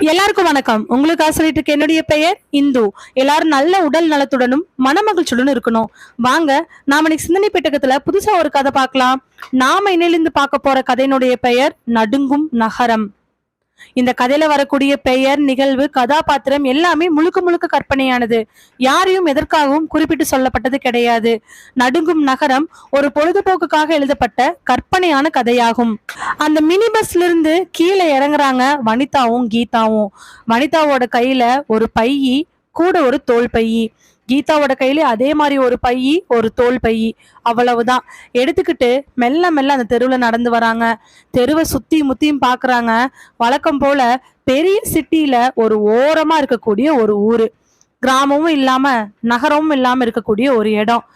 எல்லாருக்கும் வணக்கம். உங்களுக்காக சொல்லிட்டு இருக்க என்னுடைய பெயர் இந்து. எல்லாரும் நல்ல உடல் நலத்துடனும் மனமகிழ்ச்சியுடனும் இருக்கணும். வாங்க, நாம இன்னைக்கு சிந்தனை பெட்டகத்துல புதுசா ஒரு கதை பார்க்கலாம். நாம இன்னிலிருந்து பார்க்க போற கதையினுடைய பெயர் நடுங்கும் நகரம். இந்த கதையில வரக்கூடிய பெயர், நிகழ்வு, கதாபாத்திரம் எல்லாமே முழுக்க முழுக்க கற்பனையானது. யாரையும் எதற்காகவும் குறிப்பிட்டு சொல்லப்பட்டது கிடையாது. நடுங்கும் நகரம் ஒரு பொழுதுபோக்குக்காக எழுதப்பட்ட கற்பனையான கதையாகும். அந்த மினி பஸ்ல இருந்து கீழே இறங்குறாங்க வனிதாவும் கீதாவும். வனிதாவோட கையில ஒரு பையி, கூட ஒரு தோல் பையி. கீதாவோட கையில அதே மாதிரி ஒரு பையி, ஒரு தோல் பையி. அவ்வளவுதான் எடுத்துக்கிட்டு மெல்ல மெல்ல அந்த தெருவுல நடந்து வராங்க. தெருவை சுத்தி முத்தியும் பாக்குறாங்க. வழக்கம் போல பெரிய சிட்டியில ஒரு ஓரமா இருக்கக்கூடிய ஒரு ஊரு. கிராமமும் இல்லாம நகரமும் இல்லாம இருக்கக்கூடிய ஒரு இடம்.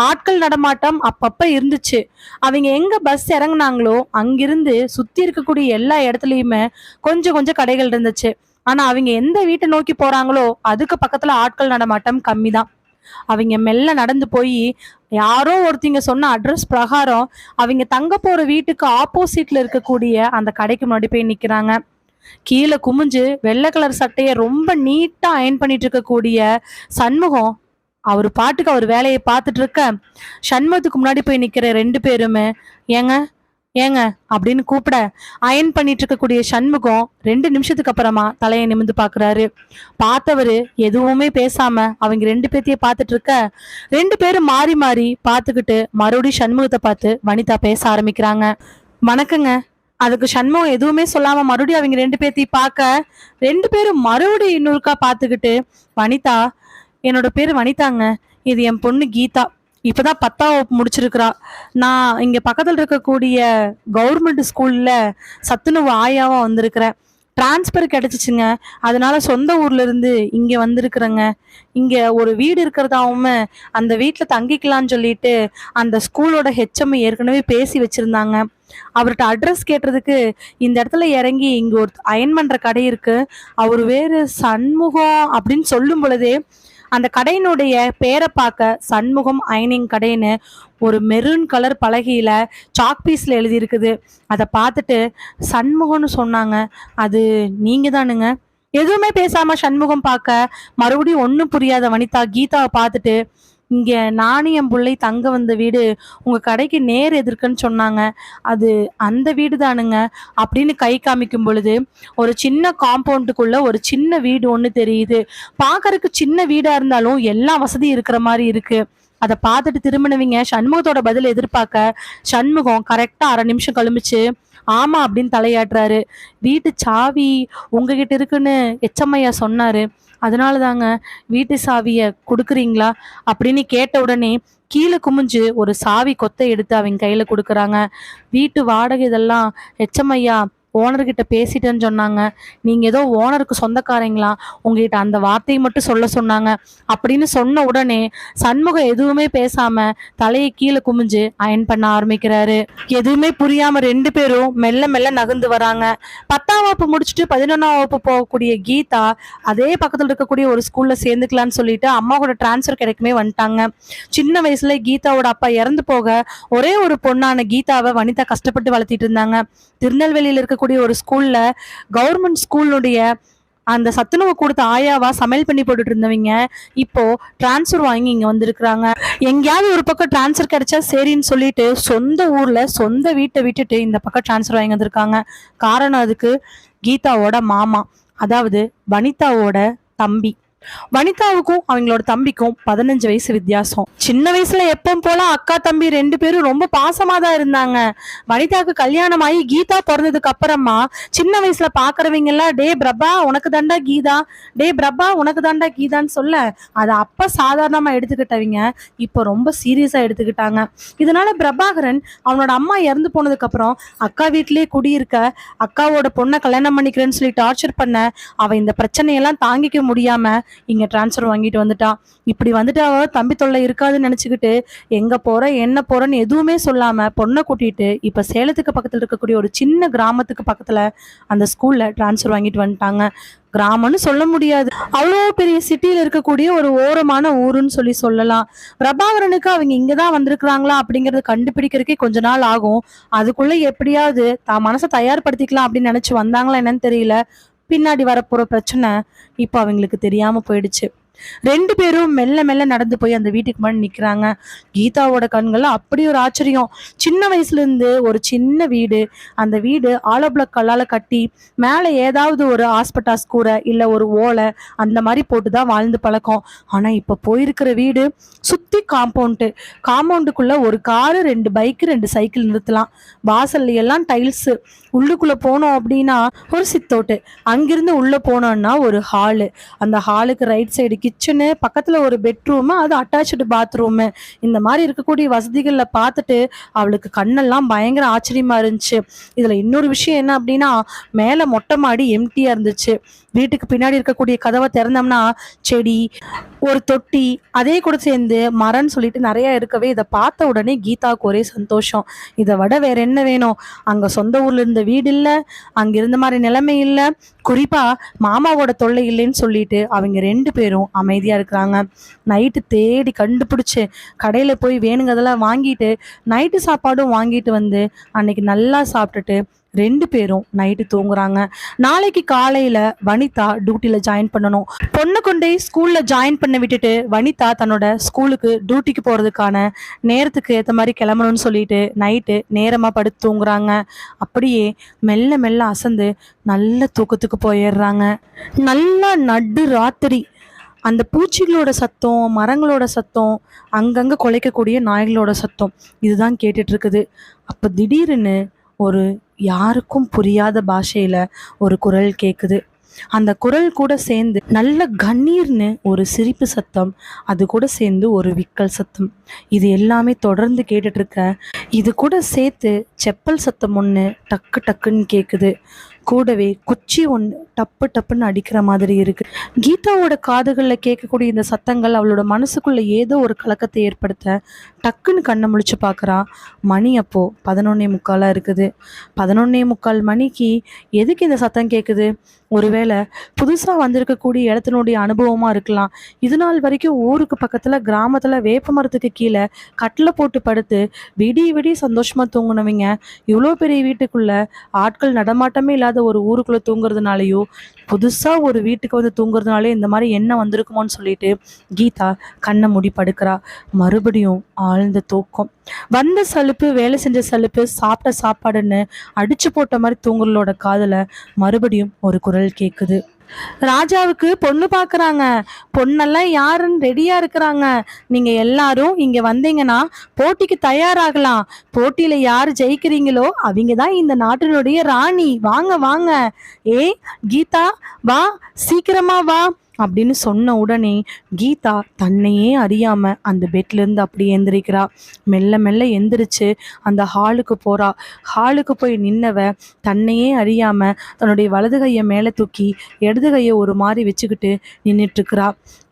ஆட்கள் நடமாட்டம் அப்பப்ப இருந்துச்சு. அவங்க எங்க பஸ் இறங்குனாங்களோ அங்கிருந்து சுத்தி இருக்கக்கூடிய எல்லா இடத்துலயுமே கொஞ்சம் கொஞ்சம் கடைகள் இருந்துச்சு. ஆனா அவங்க எந்த வீட்டை நோக்கி போறாங்களோ அதுக்கு பக்கத்துல ஆட்கள் நடமாட்டம் கம்மிதான். அவங்க மெல்ல நடந்து போய் யாரோ ஒருத்தங்க சொன்ன அட்ரஸ் பிரகாரம் அவங்க தங்க போற வீட்டுக்கு ஆப்போசிட்ல இருக்கக்கூடிய அந்த கடைக்கு முன்னாடி போய் நிக்கிறாங்க. கீழே குமிஞ்சு வெள்ளை கலர் சட்டையை ரொம்ப நீட்டா அயன் பண்ணிட்டு இருக்கக்கூடிய சண்முகம் அவர் பாட்டுக்கு அவர் வேலையை பார்த்துட்டு இருக்க, சண்முகத்துக்கு முன்னாடி போய் நிக்கிற ரெண்டு பேருமே ஏங்க ஏங்க அப்படின்னு கூப்பிட, அயன் பண்ணிட்டு இருக்கக்கூடிய சண்முகம் 2 நிமிஷத்துக்கு அப்புறமா தலையை நிமிந்து பாக்குறாரு. பார்த்தவரு எதுவுமே பேசாம அவங்க 2 பேத்தையே பார்த்துட்டு இருக்க, 2 பேரும் மாறி மாறி பார்த்துக்கிட்டு மறுபடியும் சண்முகத்தை பார்த்து வனிதா பேச ஆரம்பிக்கிறாங்க. வணக்கங்க. அதுக்கு சண்முகம் எதுவுமே சொல்லாம மறுபடியும் அவங்க 2 பேத்தையும் பார்க்க, 2 பேரும் மறுபடியும் இன்னொருக்கா பார்த்துக்கிட்டு, வனிதா, என்னோட பேரு வனிதாங்க, இது என் பொண்ணு கீதா, இப்பதான் 10ஆம் வகுப்பு முடிச்சிருக்கிறா. நான் இங்க பக்கத்துல இருக்கக்கூடிய கவர்மெண்ட் ஸ்கூல்ல சத்துணவு ஆயாவா வந்திருக்கிறேன். டிரான்ஸ்பர் கிடைச்சிச்சுங்க. அதனால சொந்த ஊர்ல இருந்து இங்க வந்திருக்கிறேங்க. இங்க ஒரு வீடு இருக்கிறதாவும் அந்த வீட்டுல தங்கிக்கலாம்னு சொல்லிட்டு அந்த ஸ்கூலோட ஹெச்எம் ஏற்கனவே பேசி வச்சிருந்தாங்க. அவர்கிட்ட அட்ரஸ் கேட்டதுக்கு இந்த இடத்துல இறங்கி இங்க ஒரு அயன் பண்ற கடை இருக்கு, அவரு வேறு சண்முகம் அப்படின்னு சொல்லும் பொழுதே அந்த கடையினுடைய பேரை பார்க்க சண்முகம் அயனிங் கடைன்னு ஒரு மெரூன் கலர் பலகையில சாக் பீஸ்ல எழுதி இருக்குது. அதை பார்த்துட்டு சண்முகம்னு சொன்னாங்க. அது நீங்க தானுங்க. எதுவுமே பேசாம சண்முகம் பார்க்க, மறுபடியும் ஒன்றும் புரியாத வனிதா கீதாவை பார்த்துட்டு, இங்க நானும் என் பிள்ளை தங்க வந்த வீடு உங்க கடைக்கு நேர் எதிர்க்குன்னு சொன்னாங்க, அது அந்த வீடு தானுங்க அப்படின்னு கை காமிக்கும் பொழுது ஒரு சின்ன காம்பவுண்டுக்குள்ள ஒரு சின்ன வீடு ஒண்ணு தெரியுது. பாக்குறதுக்கு சின்ன வீடா இருந்தாலும் எல்லா வசதியும் இருக்கிற மாதிரி இருக்கு. அதை பார்த்துட்டு திரும்பினவங்க சண்முகத்தோட பதில் எதிர்பார்க்க, சண்முகம் கரெக்டா 1/2 நிமிஷம் கழிச்சு ஆமா அப்படின்னு தலையாட்டுறாரு. வீட்டு சாவி உங்ககிட்ட இருக்குன்னு எச்சம்மையா சொன்னாரு, அதனால தாங்க வீட்டு சாவிய கொடுக்குறீங்களா அப்படின்னு கேட்ட உடனே கீழே குமிஞ்சு ஒரு சாவி கொத்தை எடுத்து அவங்க கையில கொடுக்குறாங்க. வீட்டு வாடகை இதெல்லாம் எச்சம்மையா ஓனர்கிட்ட பேசிட்டேன்னு சொன்னாங்க, நீங்க ஏதோ ஓனருக்கு சொந்தக்காரங்களா, உங்ககிட்ட அந்த வார்த்தையை மட்டும் சொல்ல சொன்னாங்க அப்படின்னு சொன்ன உடனே சண்முகம் எதுவுமே பேசாம தலையை கீழே குமிஞ்சு அயன் பண்ண ஆரம்பிக்கிறாரு. எதுவுமே புரியாம 2 பேரும் மெல்ல மெல்ல நகர்ந்து வராங்க. 10ஆம் வகுப்பு முடிச்சுட்டு 11ஆம் வகுப்பு போகக்கூடிய கீதா அதே பக்கத்துல இருக்கக்கூடிய ஒரு ஸ்கூல்ல சேர்ந்துக்கலான்னு சொல்லிட்டு அம்மாவோட டிரான்ஸ்ஃபர் கிடைக்குமே வந்துட்டாங்க. சின்ன வயசுல கீதாவோட அப்பா இறந்து போக ஒரே ஒரு பொண்ணான கீதாவை வனிதா கஷ்டப்பட்டு வளர்த்திட்டு இருந்தாங்க. திருநெல்வேலியில இருக்கக்கூடிய ஒரு ஸ்கூல்ல, கவர்மெண்ட் ஸ்கூலுடைய அந்த சத்துணவு கொடுத்த ஆயாவா சமையல் பண்ணி போட்டுட்டு இருந்தவங்க இப்போ டிரான்ஸ்ஃபர் வாங்கி இங்க வந்திருக்கிறாங்க. எங்கேயாவது ஒரு பக்கம் டிரான்ஸ்ஃபர் கிடைச்சா சரின்னு சொல்லிட்டு சொந்த ஊர்ல சொந்த வீட்டை விட்டுட்டு இந்த பக்கம் டிரான்ஸ்ஃபர் வாங்கி வந்திருக்காங்க. காரணம் அதுக்கு கீதாவோட மாமா, அதாவது வனிதாவோட தம்பி. வனிதாவுக்கும் அவங்களோட தம்பிக்கும் 15 வயசு வித்தியாசம். சின்ன வயசுல எப்பவும் போல அக்கா தம்பி 2 பேரும் ரொம்ப பாசமா தான் இருந்தாங்க. வனிதாவுக்கு கல்யாணம் ஆகி கீதா பிறந்ததுக்கு அப்புறமா சின்ன வயசுல பாக்குறவங்க எல்லாம் டே பிரபா உனக்கு தாண்டா கீதா, டே பிரபா உனக்கு தாண்டா கீதான்னு சொல்ல, அதை அப்ப சாதாரணமா எடுத்துக்கிட்டவங்க இப்போ ரொம்ப சீரியஸா எடுத்துக்கிட்டாங்க. இதனால பிரபாகரன் அவனோட அம்மா இறந்து போனதுக்கு அப்புறம் அக்கா வீட்டிலேயே குடியிருக்க, அக்காவோட பொண்ணை கல்யாணம் பண்ணிக்கிறேன்னு சொல்லி டார்ச்சர் பண்ண, அவ இந்த பிரச்சனையெல்லாம் தாங்கிக்க முடியாம இங்க டிரான்ஸ்ஃபர் வாங்கிட்டு வந்துட்டான். இப்படி வந்துட்டு அவ தம்பி தொல்லை இருக்காதுன்னு நினைச்சுக்கிட்டு எங்க போற என்ன போறன்னு எதுவுமே சொல்லாம பொண்ணை கூட்டிட்டு இப்ப சேலத்துக்கு பக்கத்துல இருக்கக்கூடிய ஒரு சின்ன கிராமத்துக்கு பக்கத்துல அந்த ஸ்கூல்ல டிரான்ஸ்ஃபர் வாங்கிட்டு வந்துட்டாங்க. கிராமம்னு சொல்ல முடியாது, அவ்வளோ பெரிய சிட்டியில இருக்கக்கூடிய ஒரு ஓரமான ஊருன்னு சொல்லலாம். பிரபாகரனுக்கு அவங்க இங்கதான் வந்திருக்கிறாங்களா அப்படிங்கறத கண்டுபிடிக்கிறதுக்கே கொஞ்ச நாள் ஆகும். அதுக்குள்ள எப்படியாவது தான் மனசை தயார்படுத்திக்கலாம் அப்படின்னு நினைச்சு வந்தாங்களா என்னன்னு தெரியல. பின்னாடி வரப்போற பிரச்சனை இப்போ அவங்களுக்கு தெரியாம போயிடுச்சு. 2 பேரும் மெல்ல மெல்ல நடந்து போய் அந்த வீட்டுக்கு முன்னாடி நிக்கிறாங்க. கீதாவோட கண்கள்ல அப்படி ஒரு ஆச்சரியம். சின்ன வயசுல இருந்து ஒரு சின்ன வீடு, அந்த வீடு ஆலோ பிளாக் கல்லால கட்டி மேல ஏதாவது ஒரு ஹாஸ்பிட்டாஸ் கூரை இல்ல ஒரு ஓலை அந்த மாதிரி போட்டுதான் வாழ்ந்து பழக்கம். ஆனா இப்ப போயிருக்கிற வீடு சுத்தி காம்பவுண்டுக்குள்ள ஒரு காரு, 2 பைக்கு, 2 சைக்கிள் நிறுத்தலாம். வாசல்ல எல்லாம் டைல்ஸ். உள்ளுக்குள்ள போனோம் அப்படின்னா ஒரு சித்தோட்டு. அங்கிருந்து உள்ள போனோம்னா ஒரு ஹாலு. அந்த ஹாலுக்கு ரைட் சைடு கிச்சனு, பக்கத்துல ஒரு பெட்ரூமு, அது அட்டாச்சு பாத்ரூமு. இந்த மாதிரி இருக்கக்கூடிய வசதிகள்ல பார்த்துட்டு அவளுக்கு கண்ணெல்லாம் பயங்கர ஆச்சரியமா இருந்துச்சு. இதுல இன்னொரு விஷயம் என்ன அப்படின்னா, மேல மொட்டை மாடி எம்டியா இருந்துச்சு. வீட்டுக்கு பின்னாடி இருக்கக்கூடிய கதவை திறந்தோம்னா செடி, ஒரு தொட்டி, அதே கூட சேர்ந்து மரம்னு சொல்லிட்டு நிறைய இருக்கவே இதை பார்த்த உடனே கீதாவுக்கு ஒரே சந்தோஷம். இதை விட வேற என்ன வேணும்? அங்க சொந்த ஊர்ல இருந்த வீடு இல்லை, அங்க இருந்த மாதிரி நிலைமை இல்லை, குறிப்பா மாமாவோட தொல்லை இல்லைன்னு சொல்லிட்டு அவங்க 2 பேரும் அமைதியா இருக்கிறாங்க. நைட்டு தேடி கண்டுபிடிச்சு கடையில போய் வேணுங்கிறதெல்லாம் வாங்கிட்டு நைட்டு சாப்பாடும் வாங்கிட்டு வந்து அன்னைக்கு நல்லா சாப்பிட்டுட்டு 2 பேரும் நைட்டு தூங்குறாங்க. நாளைக்கு காலையில வனிதா டியூட்டில ஜாயின் பண்ணணும். பொண்ணு கொண்டே ஸ்கூல்ல ஜாயின் பண்ண விட்டுட்டு வனிதா தன்னோட ஸ்கூலுக்கு டியூட்டிக்கு போறதுக்கான நேரத்துக்கு ஏற்ற மாதிரி கிளம்பணும்னு சொல்லிட்டு நைட்டு நேரமா படுத்து தூங்குறாங்க. அப்படியே மெல்ல மெல்ல அசந்து நல்ல தூக்கத்துக்கு போயிடுறாங்க. நல்லா நடு ராத்திரி அந்த பூச்சிகளோட சத்தம், மரங்களோட சத்தம், அங்கங்க குலைக்கக்கூடிய நாய்களோட சத்தம் இதுதான் கேட்டுட்டு இருக்குது. அப்ப திடீர்னு ஒரு யாருக்கும் புரியாத பாஷையில ஒரு குரல் கேக்குது. அந்த குரல் கூட சேர்ந்து நல்ல கண்ணீர்னு ஒரு சிரிப்பு சத்தம், அது கூட சேர்ந்து ஒரு விக்கல் சத்தம், இது எல்லாமே தொடர்ந்து கேட்டுட்டு இருக்க. இது கூட சேர்த்து செப்பல் சத்தம் ஒன்று டக்கு டக்குன்னு கேக்குது. கூடவே குச்சி ஒன்று டப்பு டப்புன்னு அடிக்கிற மாதிரி இருக்கு. கீதாவோட காதுகளில் கேட்கக்கூடிய இந்த சத்தங்கள் அவளோட மனசுக்குள்ள ஏதோ ஒரு கலக்கத்தை ஏற்படுத்த டக்குன்னு கண்ணை முழிச்சு பார்க்குறா. மணி அப்போ 11:45 இருக்குது. 11:45 மணிக்கு எதுக்கு இந்த சத்தம் கேட்குது? ஒருவேளை புதுசாக வந்திருக்கக்கூடிய இடத்தினுடைய அனுபவமாக இருக்கலாம். இது நாள் வரைக்கும் ஊருக்கு பக்கத்தில் கிராமத்தில் வேப்ப மரத்துக்கு கீழே கட்டில் போட்டு படுத்து விடிய விடிய சந்தோஷமாக தூங்குனவங்க இவ்வளோ பெரிய வீட்டுக்குள்ள ஆட்கள் நடமாட்டமே இல்லாத ஒரு ஊருக்குள்ளே தூங்குறதுனாலையோ புதுசாக ஒரு வீட்டுக்கு வந்து தூங்குறதுனாலே இந்த மாதிரி என்ன வந்திருக்குமோன்னு சொல்லிட்டு கீதா கண்ணை மூடி படுக்கிறா. மறுபடியும் ஆழ்ந்த தூக்கம். வந்த சலுப்பு, வேலை செஞ்ச சலுப்பு, சாப்பிட்ட சாப்பாடுன்னு அடிச்சு போட்ட மாதிரி தூங்குறலோட காதுல மறுபடியும் ஒரு குரல் கேக்குது. ராஜாவுக்கு பொண்ணு பாக்குறாங்க, பொண்ணெல்லாம் யாருன்னு ரெடியா இருக்கிறாங்க, நீங்க எல்லாரும் இங்க வந்தீங்கன்னா போட்டிக்கு தயாராகலாம், போட்டியில யாரு ஜெயிக்கிறீங்களோ அவங்க தான் இந்த நாட்டினுடைய ராணி, வாங்க வாங்க. ஏ கீதா வா, சீக்கிரமா வா அப்படின்னு சொன்ன உடனே கீதா தன்னையே அறியாம அந்த பெட்ல இருந்து அப்படியே எந்திரிக்கிறா. மெல்ல மெல்ல எந்திரிச்சு அந்த ஹாலுக்கு போறா. ஹாலுக்கு போய் நின்னவ தன்னையே அறியாம தன்னுடைய வலது கையை மேலே தூக்கி இடது கையை ஒரு மாதிரி வச்சுக்கிட்டு நின்றுட்டு இருக்கிறா.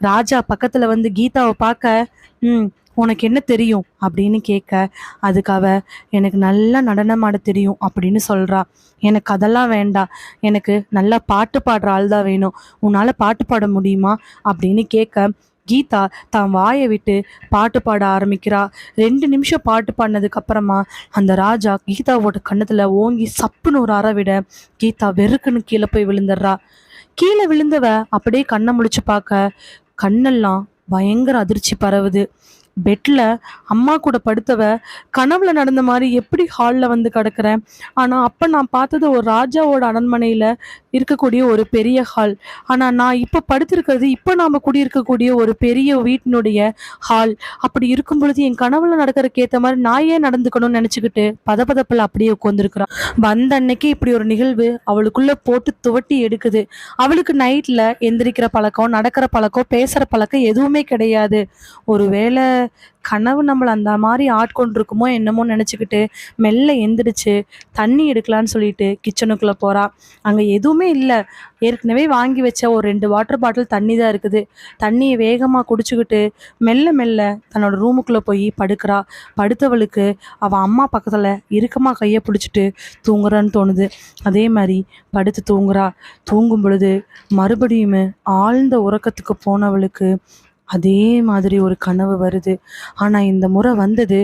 ராஜா பக்கத்துல வந்து கீதாவை பார்க்க, உனக்கு என்ன தெரியும் அப்படின்னு கேட்க, அதுக்கு அவ எனக்கு நல்லா நடனம் ஆட தெரியும் அப்படின்னு சொல்றா. எனக்கு அதெல்லாம் வேண்டாம், எனக்கு நல்லா பாட்டு பாடுற ஆள் தான் வேணும், உன்னால பாட்டு பாட முடியுமா அப்படின்னு கேட்க கீதா தான் வாயை விட்டு பாட்டு பாட ஆரம்பிக்கிறா. 2 நிமிஷம் பாட்டு பாடினதுக்கு அப்புறமா அந்த ராஜா கீதாவோட கண்ணத்துல ஓங்கி சப்புன்னு ஒரு அற விட கீதா வெறுக்குன்னு கீழே போய் விழுந்துடுறா. கீழே விழுந்தவ அப்படியே கண்ணை முழிச்சு பார்க்க கண்ணெல்லாம் பயங்கர அதிர்ச்சி பரவுது. பெட்ல அம்மா கூட படுத்தவ கனவுல நடந்த மாதிரி எப்படி ஹாலில் வந்து கிடக்குறேன். ஆனால் அப்போ நான் பார்த்தது ஒரு ராஜாவோட அரண்மனையில் இருக்கக்கூடிய ஒரு பெரிய ஹால். ஆனால் நான் இப்போ படுத்திருக்கிறது இப்போ நாம் குடியிருக்கக்கூடிய ஒரு பெரிய வீட்டினுடைய ஹால். அப்படி இருக்கும் பொழுது என் கனவுல நடக்கிறதுக்கு ஏற்ற மாதிரி நான் ஏன் நடந்துக்கணும்னு நினச்சிக்கிட்டு பதப்பதப்பில் அப்படியே உட்காந்துருக்குறான். வந்த அன்னைக்கு இப்படி ஒரு நிகழ்வு அவளுக்குள்ள போட்டு துவட்டி எடுக்குது. அவளுக்கு நைட்டில் எந்திரிக்கிற பழக்கம், நடக்கிற பழக்கம், பேசுகிற பழக்கம் எதுவுமே கிடையாது. ஒருவேளை கனவு நம்மளை அந்த மாதிரி ஆட்கொண்டிருக்குமோ என்னமோ நினச்சிக்கிட்டு மெல்ல எந்திரிச்சு தண்ணி எடுக்கலான்னு சொல்லிட்டு கிச்சனுக்குள்ளே போகிறா. அங்கே எதுவுமே இல்லை, ஏற்கனவே வாங்கி வச்ச ஒரு 2 வாட்டர் பாட்டில் தண்ணி தான் இருக்குது. தண்ணியை வேகமாக குடிச்சுக்கிட்டு மெல்ல மெல்ல தன்னோட ரூமுக்குள்ளே போய் படுக்கிறா. படுத்தவளுக்கு அவள் அம்மா பக்கத்தில் இறுக்கமாக கையை பிடிச்சிட்டு தூங்குறான்னு தோணுது. அதே மாதிரி படுத்து தூங்குறா. தூங்கும் பொழுது மறுபடியும் ஆழ்ந்த உறக்கத்துக்கு போனவளுக்கு அதே மாதிரி ஒரு கனவு வருது. ஆனா இந்த முறை வந்தது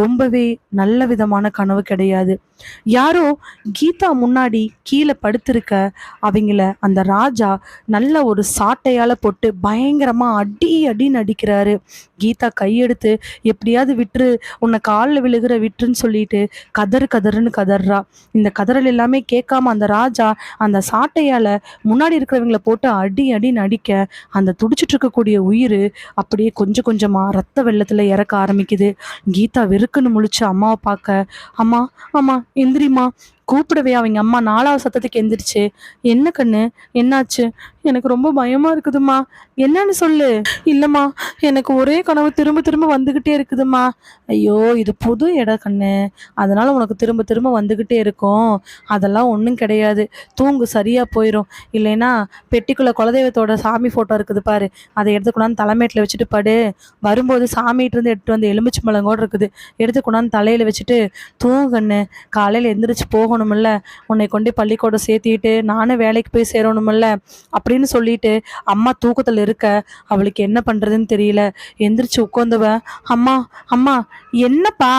ரொம்பவே நல்ல விதமான கனவு கிடையாது. யாரோ கீதா முன்னாடி கீழே படுத்திருக்க அவங்கள அந்த ராஜா நல்ல ஒரு சாட்டையால போட்டு பயங்கரமா அடி அடின்னு அடிக்கிறாரு. கீதா கையெடுத்து எப்படியாவது விட்டுரு, உன்னை காலில் விழுகிற விட்டுருன்னு சொல்லிட்டு கதறு கதறுன்னு கதறா. இந்த கதறல் எல்லாமே கேட்காம அந்த ராஜா அந்த சாட்டையால முன்னாடி இருக்கிறவங்கள போட்டு அடி அடின்னு அடிக்க அந்த துடிச்சிட்டு இருக்கக்கூடிய உயிர் அப்படியே கொஞ்சம் கொஞ்சமா ரத்த வெள்ளத்துல இறக்க ஆரம்பிக்குது. கீதா வெறுக்குன்னு முழிச்சு அம்மாவை பார்க்க, அம்மா அம்மா எந்திரிம்மா கூப்பிடவே அவங்க அம்மா 4வது சத்தத்துக்கு எந்திரிச்சு, என்ன கண்ணு என்னாச்சு? எனக்கு ரொம்ப பயமா இருக்குதும்மா. என்னன்னு சொல்லு. இல்லம்மா, எனக்கு ஒரே கனவு திரும்ப திரும்ப வந்துகிட்டே இருக்குதும்மா. ஐயோ, இது புது இடம் கண்ணு, அதனால உனக்கு திரும்ப திரும்ப வந்துகிட்டே இருக்கும். அதெல்லாம் ஒன்றும் கிடையாது, தூங்கு சரியா போயிடும். இல்லைன்னா பெட்டிக்குள்ள குலதெய்வத்தோட சாமி போட்டோ இருக்குது பாரு, அதை எடுத்து கொண்டாந்து தலைமேட்டில் வச்சுட்டு படு. வரும்போது சாமிகிட்ட இருந்து எடுத்து வந்து எலுமிச்சு பழம் கூட இருக்குது, எடுத்து கொண்டாந்து தலையில வச்சுட்டு தூங்கண்ணு. காலையில் எந்திரிச்சு போகணுமில்ல, உன்னை கொண்டு பள்ளிக்கூடம் சேர்த்திட்டு நானும் வேலைக்கு போய் சேரணுமில்ல அப்படின்னு சொல்லிட்டு அம்மா தூக்கத்தில் இருக்க அவளுக்கு என்ன பண்றதுன்னு தெரியல. எந்திரிச்சு உட்காந்துவ, அம்மா அம்மா என்னப்பா?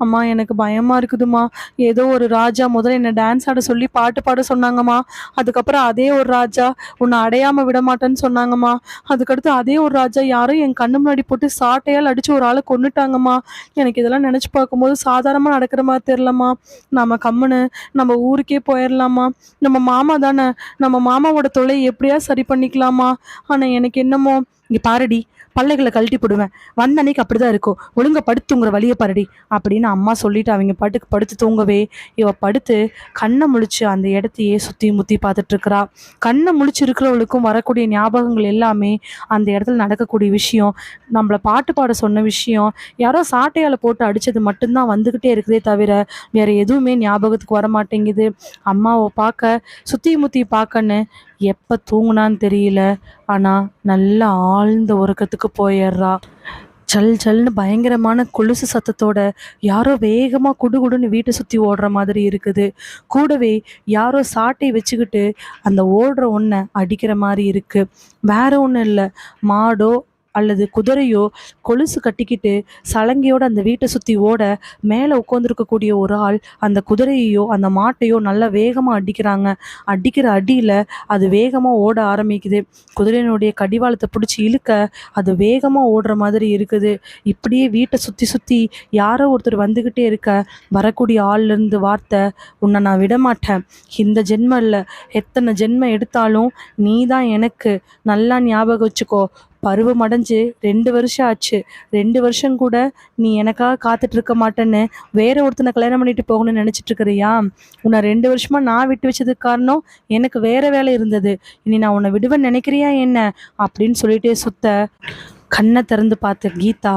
அம்மா எனக்கு பயமா இருக்குதுமா. ஏதோ ஒரு ராஜா முதல்ல என்ன டான்ஸ் ஆட சொல்லி பாட்டு பாட சொன்னாங்கம்மா. அதுக்கப்புறம் அதே ஒரு ராஜா உன்னை அடையாம விட மாட்டேன்னு சொன்னாங்கம்மா. அதுக்கடுத்து அதே ஒரு ராஜா யாரோ என் கண்ணு முன்னாடி போட்டு சாட்டையால் அடிச்சு ஒரு ஆளை கொன்னுட்டாங்கம்மா. எனக்கு இதெல்லாம் நினைச்சு பார்க்கும்போது சாதாரணமா நடக்கிற மாதிரி தெரியலம்மா. நம்ம கம்முன்னு நம்ம ஊருக்கே போயிடலாமா. நம்ம மாமா தானே, நம்ம மாமாவோட தொல்லை எப்படியா சரி பண்ணிக்கலாமா. ஆனா எனக்கு என்னமோ, இங்க பாருடி, பல்லைகளை கழட்டி போடுவேன், வந்த அன்னைக்கு அப்படிதான் இருக்கும், ஒழுங்கா படுத்துங்கிற வழியை பாருடி அப்படின்னு அம்மா சொல்லிட்டு அவங்க பாட்டுக்கு படுத்து தூங்கவே இவ படுத்து கண்ணை முழிச்சு அந்த இடத்தையே சுத்தி முத்தி பார்த்துட்டு இருக்கிறா. கண்ணை முழிச்சு இருக்கிறவளுக்கும் வரக்கூடிய ஞாபகங்கள் எல்லாமே அந்த இடத்துல நடக்கக்கூடிய விஷயம், நம்மளை பாட்டு பாட சொன்ன விஷயம், யாரோ சாட்டையால போட்டு அடிச்சது மட்டும்தான் வந்துகிட்டே இருக்குதே தவிர வேற எதுவுமே ஞாபகத்துக்கு வர மாட்டேங்குது. அம்மாவை பார்க்க சுத்தி முத்தி பார்க்கன்னு எப்ப தூங்குனான்னு தெரியல. ஆனா நல்ல ஆழ்ந்த உறக்கத்துக்கு போயிடுறா. சல் சல்னு பயங்கரமான கொலுசு சத்தத்தோட யாரோ வேகமா குடுகுடுன்னு வீட்டை சுத்தி ஓடுற மாதிரி இருக்குது. கூடவே யாரோ சாட்டை வச்சுக்கிட்டு அந்த ஓடுற ஒன்றை அடிக்கிற மாதிரி இருக்கு. வேற ஒன்றும் இல்லை, மாடோ அல்லது குதிரையோ கொலுசு கட்டிக்கிட்டு சலங்கையோட அந்த வீட்டை சுத்தி ஓட மேலே உட்காந்துருக்கக்கூடிய ஒரு ஆள் அந்த குதிரையையோ அந்த மாட்டையோ நல்லா வேகமா அடிக்கிறாங்க. அடிக்கிற அடியில அது வேகமா ஓட ஆரம்பிக்குது. குதிரையினுடைய கடிவாளத்தை பிடிச்சி இழுக்க அது வேகமா ஓடுற மாதிரி இருக்குது. இப்படியே வீட்டை சுத்தி சுத்தி யாரோ ஒருத்தர் வந்துகிட்டே இருக்க வரக்கூடிய ஆள்ல இருந்து வார்த்தை, உன்னை நான் விடமாட்டேன், இந்த ஜென்மம் இல்லை எத்தனை ஜென்மம் எடுத்தாலும் நீ தான் எனக்கு, நல்லா ஞாபகம் வச்சுக்கோ. பருவம் அடைஞ்சு 2 வருஷம் ஆச்சு, 2 வருஷம் கூட நீ எனக்காக காத்துட்டு இருக்க மாட்டேன்னு வேற ஒருத்தனை கல்யாணம் பண்ணிட்டு போகணும்னு நினைச்சிட்டு இருக்கிறியா? உன்னை 2 வருஷமா நான் விட்டு வச்சதுக்கு காரணம் எனக்கு வேற வேலை இருந்தது, இனி நான் உன்னை விடுவேன்னு நினைக்கிறியா என்ன அப்படின்னு சொல்லிட்டே சுத்த. கண்ணை திறந்து பார்த்த கீதா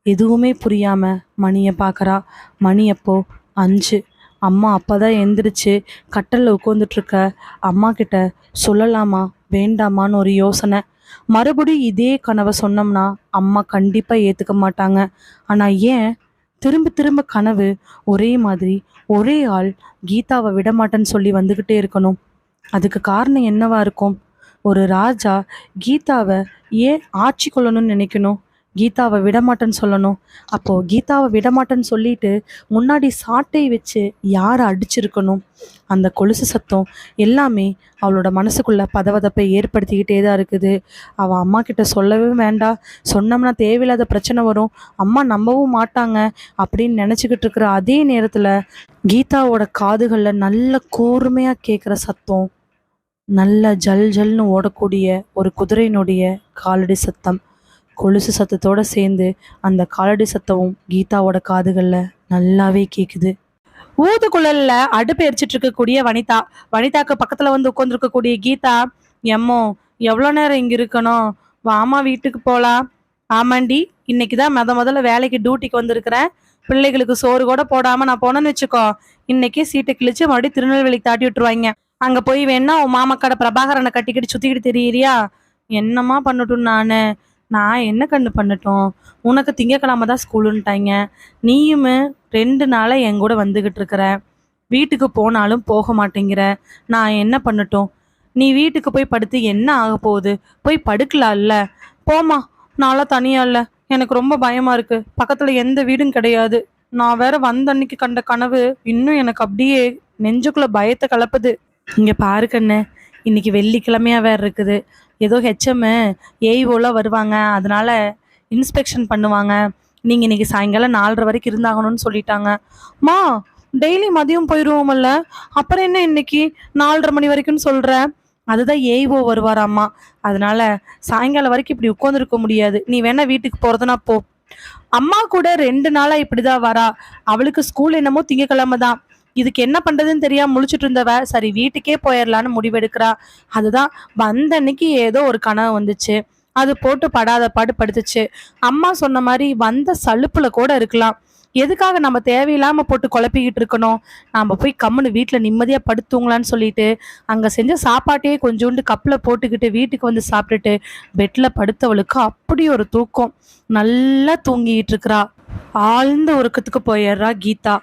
எதுவுமே புரியாம மணியை பார்க்கறா. மணி அப்போ 5. அம்மா அப்பதான் எந்திரிச்சு கட்டல்ல உட்காந்துட்டு இருக்க. அம்மா கிட்ட சொல்லலாமா வேண்டாமான்னு ஒரு யோசனை. மறுபடியும் இதே கனவை சொன்னோம்னா அம்மா கண்டிப்பா ஏத்துக்க மாட்டாங்க. ஆனா ஏன் திரும்ப திரும்ப கனவு ஒரே மாதிரி ஒரே ஆள் கீதாவை விடமாட்டேன்னு சொல்லி வந்துகிட்டே இருக்கணும்? அதுக்கு காரணம் என்னவா இருக்கும்? ஒரு ராஜா கீதாவை ஏன் ஆட்சி கொள்ளணும்னு நினைக்கணும்? கீதாவை விடமாட்டேன்னு சொல்லணும். அப்போ கீதாவை விடமாட்டேன்னு சொல்லிட்டு முன்னாடி சாட்டை வச்சு யாரை அடிச்சிருக்கணும்? அந்த கொலுசு சத்தம் எல்லாமே அவளோட மனசுக்குள்ள பதவதப்பை ஏற்படுத்திக்கிட்டே தான் இருக்குது. அவள் அம்மா கிட்ட சொல்லவே வேண்டாம், சொன்னோம்னா தேவையில்லாத பிரச்சனை வரும், அம்மா நம்பவும் மாட்டாங்க அப்படின்னு நினச்சிக்கிட்டு இருக்கிற அதே நேரத்தில் கீதாவோட காதுகளில் நல்ல கூர்மையாக கேட்குற சத்தம், நல்ல ஜல் ஜல்னு ஓடக்கூடிய ஒரு குதிரையினுடைய காலடி சத்தம், கொலுசு சத்தத்தோட சேர்ந்து அந்த காலடி சத்தமும் கீதாவோட காதுகள்ல நல்லாவே கேக்குது. ஊதுகுழல்ல அடுப்பு எரிச்சிட்டு இருக்கக்கூடிய வனிதா, வனிதாக்கு பக்கத்துல வந்து உட்காந்துருக்கக்கூடிய கீதா, எம்மோ எவ்வளோ நேரம் இங்க இருக்கணும், வாமா வீட்டுக்கு போலாம். ஆமாண்டி, இன்னைக்குதான் முதல்ல வேலைக்கு டியூட்டிக்கு வந்திருக்கிறேன், பிள்ளைகளுக்கு சோறு கூட போடாம நான் போனேன்னு வச்சுக்கோ, இன்னைக்கே சீட்டை கிழிச்சு மறுபடியும் திருநெல்வேலிக்கு தாட்டி விட்டுருவாங்க. அங்க போய் வேணா உன் மாமக்காட பிரபாகரனை கட்டிக்கிட்டு சுத்திக்கிட்டு தெரியறியா? என்னம்மா பண்ணட்டும் நானு? நான் என்ன கண்ணு பண்ணட்டும்? உனக்கு திங்கக்கிழமை தான் ஸ்கூலுன்ட்டாங்க, நீயும் 2 நாளா என் கூட வந்துகிட்டு இருக்கிற, வீட்டுக்கு போனாலும் போக மாட்டேங்கிற, நான் என்ன பண்ணட்டும்? நீ வீட்டுக்கு போய் படுத்து என்ன ஆக போகுது? போய் படுக்கலாம்ல, போமா நான்லாம் தனியா இல்ல. எனக்கு ரொம்ப பயமா இருக்கு. பக்கத்துல எந்த வீடும் கிடையாது. நான் வேற வந்த அன்னைக்கு கண்ட கனவு இன்னும் எனக்கு அப்படியே நெஞ்சுக்குள்ள பயத்த கலப்புது. இங்க பாரு கண்ணு, இன்னைக்கு வெள்ளிக்கிழமையா வேற இருக்குது. ஏதோ ஹெச்எம், ஏஇஓலாம் வருவாங்க. அதனால இன்ஸ்பெக்ஷன் பண்ணுவாங்க. நீங்க இன்னைக்கு சாயங்காலம் 4:30 வரைக்கும் இருந்தாகணும்னு சொல்லிட்டாங்க. மா, டெய்லி மதியம் போயிருவோமல்ல, அப்புறம் என்ன இன்னைக்கு 4:30 மணி வரைக்கும்னு சொல்ற? அதுதான் ஏஇஓ வருவாராம்மா. அதனால சாயங்காலம் வரைக்கும் இப்படி உட்காந்துருக்க முடியாது. நீ வேணா வீட்டுக்கு போறதுனா போ. அம்மா கூட 2 நாளா இப்படிதான் வரா. அவளுக்கு ஸ்கூல் என்னமோ திங்கக்கிழமை தான். இதுக்கு என்ன பண்றதுன்னு தெரியாம முழிச்சிட்டு இருந்தவ சரி வீட்டுக்கே போயிடலான்னு முடிவெடுக்கிறா. அதுதான் வந்த அன்னைக்கு ஏதோ ஒரு கனவு வந்துச்சு. அது போட்டு படாத பாடு படுத்துச்சு. அம்மா சொன்ன மாதிரி வந்த சலுப்புல கூட இருக்கலாம். எதுக்காக நம்ம தேவையில்லாம போட்டு குழப்பிக்கிட்டு இருக்கணும்? நாம போய் கம்முன்னு வீட்டுல நிம்மதியா படுத்தூங்களான்னு சொல்லிட்டு அங்க செஞ்ச சாப்பாட்டையே கொஞ்சோண்டு கப்ல போட்டுக்கிட்டு வீட்டுக்கு வந்து சாப்பிட்டுட்டு பெட்ல படுத்தவளுக்கு அப்படி ஒரு தூக்கம். நல்லா தூங்கிட்டு இருக்கிறா. ஆழ்ந்த உறக்கத்துக்கு போயிடுறா கீதா.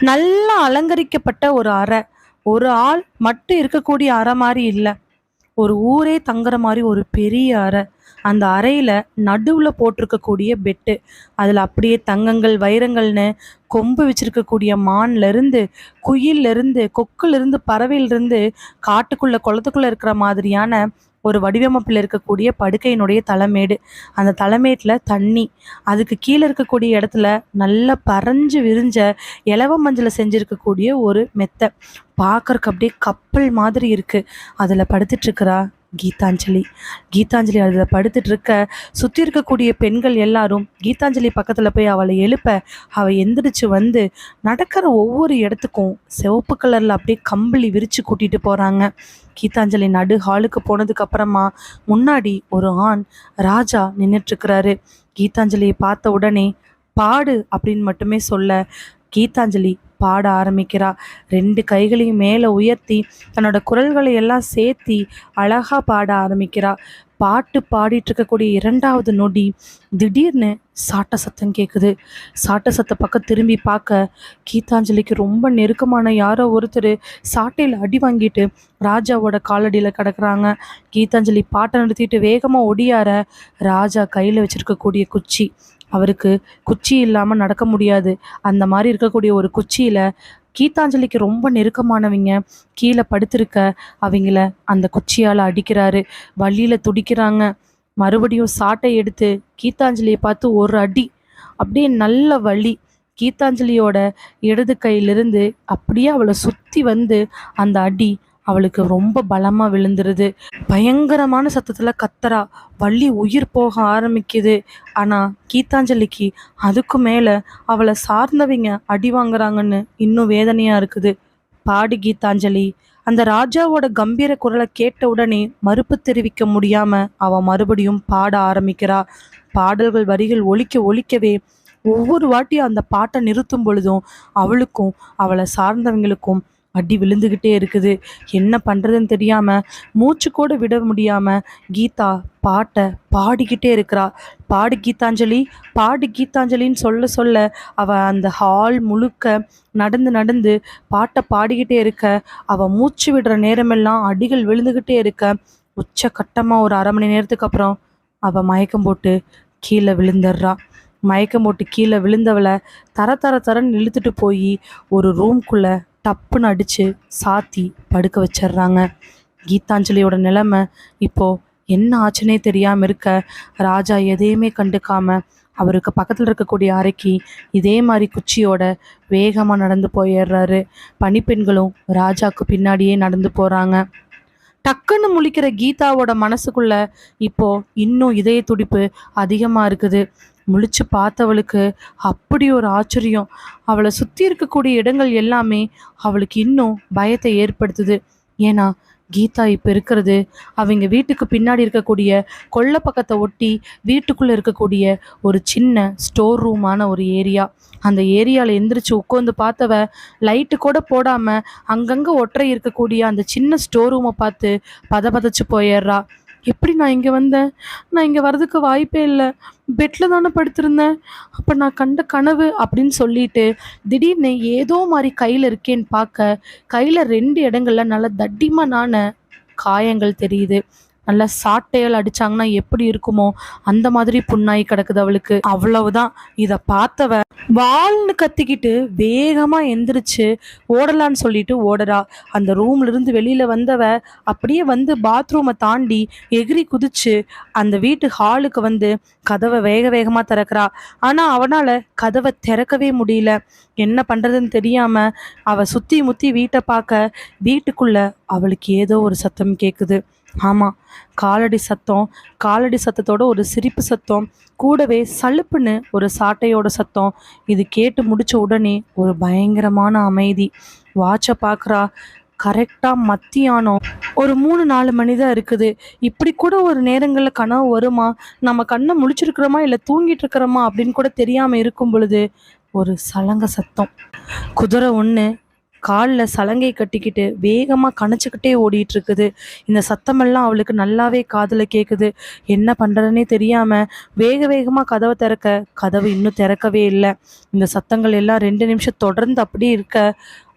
நல்லா அலங்கரிக்கப்பட்ட ஒரு அறை. ஒரு ஆள் மட்டும் இருக்கக்கூடிய அறை மாதிரி இல்லை. ஒரு ஊரே தங்குற மாதிரி ஒரு பெரிய அறை. அந்த அறையில நடுவுல போட்டிருக்கக்கூடிய பெட்டு. அதுல அப்படியே தங்கங்கள் வைரங்கள்னு கொம்பு வச்சிருக்கக்கூடிய மான்ல இருந்து, குயில்ல இருந்து, கொக்குல இருந்து, பறவையில இருந்து, காட்டுக்குள்ள குளத்துக்குள்ள இருக்கிற மாதிரியான ஒரு வடிவமைப்பில் இருக்கக்கூடிய படுக்கையினுடைய தலைமேடு. அந்த தலைமேட்டில் தண்ணி. அதுக்கு கீழே இருக்கக்கூடிய இடத்துல நல்லா பறஞ்சு விரிஞ்ச இலவ மஞ்சளை செஞ்சிருக்கக்கூடிய ஒரு மெத்தை. பார்க்கறக்கு அப்படியே கப்பல் மாதிரி இருக்கு. அதில் படுத்துட்டு இருக்கிறா கீதாஞ்சலி. கீதாஞ்சலி அதில் படுத்துட்டு இருக்க சுற்றி இருக்கக்கூடிய பெண்கள் எல்லாரும் கீதாஞ்சலி பக்கத்தில் போய் அவளை எழுப்ப அவள் எந்திரிச்சு வந்து நடக்கிற ஒவ்வொரு இடத்துக்கும் சிவப்பு கலரில் அப்படியே கம்பளி விரித்து கூட்டிகிட்டு போகிறாங்க. கீதாஞ்சலி நடு ஹாலுக்கு போனதுக்கு அப்புறமா முன்னாடி ஒரு ஆண் ராஜா நின்றுட்டுருக்கிறாரு. கீதாஞ்சலியை பார்த்த உடனே பாடு அப்படின்னு மட்டுமே சொல்ல கீதாஞ்சலி பாட ஆரம்பிக்கிறா. 2 கைகளையும் மேலே உயர்த்தி தன்னோட குரல்களை எல்லாம் சேர்த்தி அழகா பாட ஆரம்பிக்கிறா. பாட்டு பாடிட்டு இருக்கக்கூடிய 2வது நொடி திடீர்னு சாட்ட சத்தம் கேட்குது. சாட்ட சத்த பக்கம் திரும்பி பார்க்க கீதாஞ்சலிக்கு ரொம்ப நெருக்கமான யாரோ ஒருத்தர் சாட்டையில் அடி வாங்கிட்டு ராஜாவோட காலடியில் கிடக்குறாங்க. கீதாஞ்சலி பாட்டை நிறுத்திட்டு வேகமாக ஒடியார ராஜா கையில் வச்சிருக்கக்கூடிய குச்சி. அவருக்கு குச்சி இல்லாமல் நடக்க முடியாது. அந்த மாதிரி இருக்கக்கூடிய ஒரு குச்சியில் கீதாஞ்சலிக்கு ரொம்ப நெருக்கமானவங்க கீழே படுத்திருக்க அவங்கள அந்த குச்சியால் அடிக்கிறாரு. வழியில் துடிக்கிறாங்க. மறுபடியும் சாட்டை எடுத்து கீதாஞ்சலியை பார்த்து ஒரு அடி. அப்படியே நல்ல வலி. கீதாஞ்சலியோட இடது கையிலிருந்து அப்படியே அவளை சுற்றி வந்து அந்த அடி அவளுக்கு ரொம்ப பலமாக விழுந்துருது. பயங்கரமான சத்தத்தில் கத்துறா. வள்ளி உயிர் போக ஆரம்பிக்குது. ஆனால் கீதாஞ்சலிக்கு அதுக்கு மேலே அவளை சார்ந்தவங்க அடி வாங்குறாங்கன்னு இன்னும் வேதனையாக இருக்குது. பாடு கீதாஞ்சலி. அந்த ராஜாவோட கம்பீர குரலை கேட்ட உடனே மறுப்பு தெரிவிக்க முடியாம அவ மறுபடியும் பாட ஆரம்பிக்கிறா. பாடல்கள் வரிகள் ஒலிக்க ஒலிக்கவே ஒவ்வொரு வாட்டியும் அந்த பாட்டை நிறுத்தும் பொழுதும் அவளுக்கும் அவளை சார்ந்தவங்களுக்கும் அடி விழுந்துக்கிட்டே இருக்குது. என்ன பண்ணுறதுன்னு தெரியாமல் மூச்சு கூட விட முடியாமல் கீதா பாட்டை பாடிக்கிட்டே இருக்கிறா. பாடு கீதாஞ்சலி, பாடு கீதாஞ்சலின்னு சொல்ல சொல்ல அவள் அந்த ஹால் முழுக்க நடந்து நடந்து பாட்டை பாடிக்கிட்டே இருக்க அவள் மூச்சு விடுற நேரமெல்லாம் அடிகள் விழுந்துக்கிட்டே இருக்க உச்ச கட்டமாக ஒரு 1/2 மணி நேரத்துக்கு அப்புறம் அவள் மயக்கம் போட்டு கீழே விழுந்துடுறா. மயக்கம் போட்டு கீழே விழுந்தவளை தர தர தரன்னு இழுத்துட்டு போய் ஒரு ரூம்குள்ளே டப்புன்னு அடித்து சாத்தி படுக்க வச்சிடுறாங்க. கீதாஞ்சலியோட நிலைமை இப்போது என்ன ஆச்சுன்னே தெரியாமல் இருக்க ராஜா எதையுமே கண்டுக்காம அவருக்கு பக்கத்தில் இருக்கக்கூடிய அறைக்கு இதே மாதிரி குச்சியோட வேகமாக நடந்து போயிடுறாரு. பணிப்பெண்களும் ராஜாவுக்கு பின்னாடியே நடந்து போகிறாங்க. டக்குன்னு முழிக்கிற கீதாவோட மனசுக்குள்ள இப்போ இன்னும் இதய துடிப்பு அதிகமாக இருக்குது. முழிச்சு பார்த்தவளுக்கு அப்படி ஒரு ஆச்சரியம். அவளை சுற்றி இருக்கக்கூடிய இடங்கள் எல்லாமே அவளுக்கு இன்னும் பயத்தை ஏற்படுத்துது. ஏன்னா கீதா இப்போ இருக்கிறது அவங்க வீட்டுக்கு பின்னாடி இருக்கக்கூடிய கொல்லை பக்கத்தை ஒட்டி வீட்டுக்குள்ளே இருக்கக்கூடிய ஒரு சின்ன ஸ்டோர் ரூமான ஒரு ஏரியா. அந்த ஏரியாவில் எந்திரிச்சு உட்காந்து பார்த்தவ லைட்டு கூட போடாமல் அங்கங்கே ஒற்றை இருக்கக்கூடிய அந்த சின்ன ஸ்டோர் ரூமை பார்த்து பதச்சு போயிடுறா. எப்படி நான் இங்கே வந்தேன்? நான் இங்கே வர்றதுக்கு வாய்ப்பே இல்லை. பெட்டில் தானே படுத்திருந்தேன். அப்போ நான் கண்ட கனவு அப்படின்னு சொல்லிட்டு திடீர்னு ஏதோ மாதிரி கையில் இருக்கேன்னு பார்க்க கையில் 2 இடங்கள்ல நல்ல தட்டிமனான காயங்கள் தெரியுது. நல்லா சாட்டையால் அடிச்சாங்கன்னா எப்படி இருக்குமோ அந்த மாதிரி புண்ணாகி கிடக்குது அவளுக்கு. அவ்வளவுதான். இதை பார்த்தவ வாள்னு கத்திக்கிட்டு வேகமா எந்திரிச்சு ஓடலான்னு சொல்லிட்டு ஓடுறா. அந்த ரூம்ல இருந்து வெளியில வந்தவ அப்படியே வந்து பாத்ரூமை தாண்டி எகிரி குதிச்சு அந்த வீட்டு ஹாலுக்கு வந்து கதவை வேக வேகமா திறக்கிறா. ஆனா அவனால கதவை திறக்கவே முடியல. என்ன பண்றதுன்னு தெரியாம அவ சுத்தி முத்தி வீட்டை பார்க்க வீட்டுக்குள்ள அவளுக்கு ஏதோ ஒரு சத்தம் கேக்குது. ஆமா, காலடி சத்தம். காலடி சத்தத்தோட ஒரு சிரிப்பு சத்தம், கூடவே சலுப்புன்னு ஒரு சாட்டையோட சத்தம். இது கேட்டு முடிச்ச உடனே ஒரு பயங்கரமான அமைதி. வாட்சை பார்க்குறா. கரெக்டாக மத்தியானம் ஒரு 3-4 மணி தான் இருக்குது. இப்படி கூட ஒரு நேரங்களில் கனவு வருமா, நம்ம கண்ணை முழிச்சிருக்கிறோமா இல்லை தூங்கிட்டு இருக்கிறோமா அப்படின்னு கூட தெரியாமல் இருக்கும் பொழுது ஒரு சலங்க சத்தம். குதிரை ஒன்று காலில் சலங்கை கட்டிக்கிட்டு வேகமாக கணச்சிக்கிட்டே ஓடிட்டு இருக்குது. இந்த சத்தமெல்லாம் அவளுக்கு நல்லாவே காதில் கேட்குது. என்ன பண்ணுறதுனே தெரியாமல் வேக வேகமாக கதவை திறக்க கதவு இன்னும் திறக்கவே இல்லை. இந்த சத்தங்கள் எல்லாம் 2 நிமிஷம் தொடர்ந்து அப்படியே இருக்க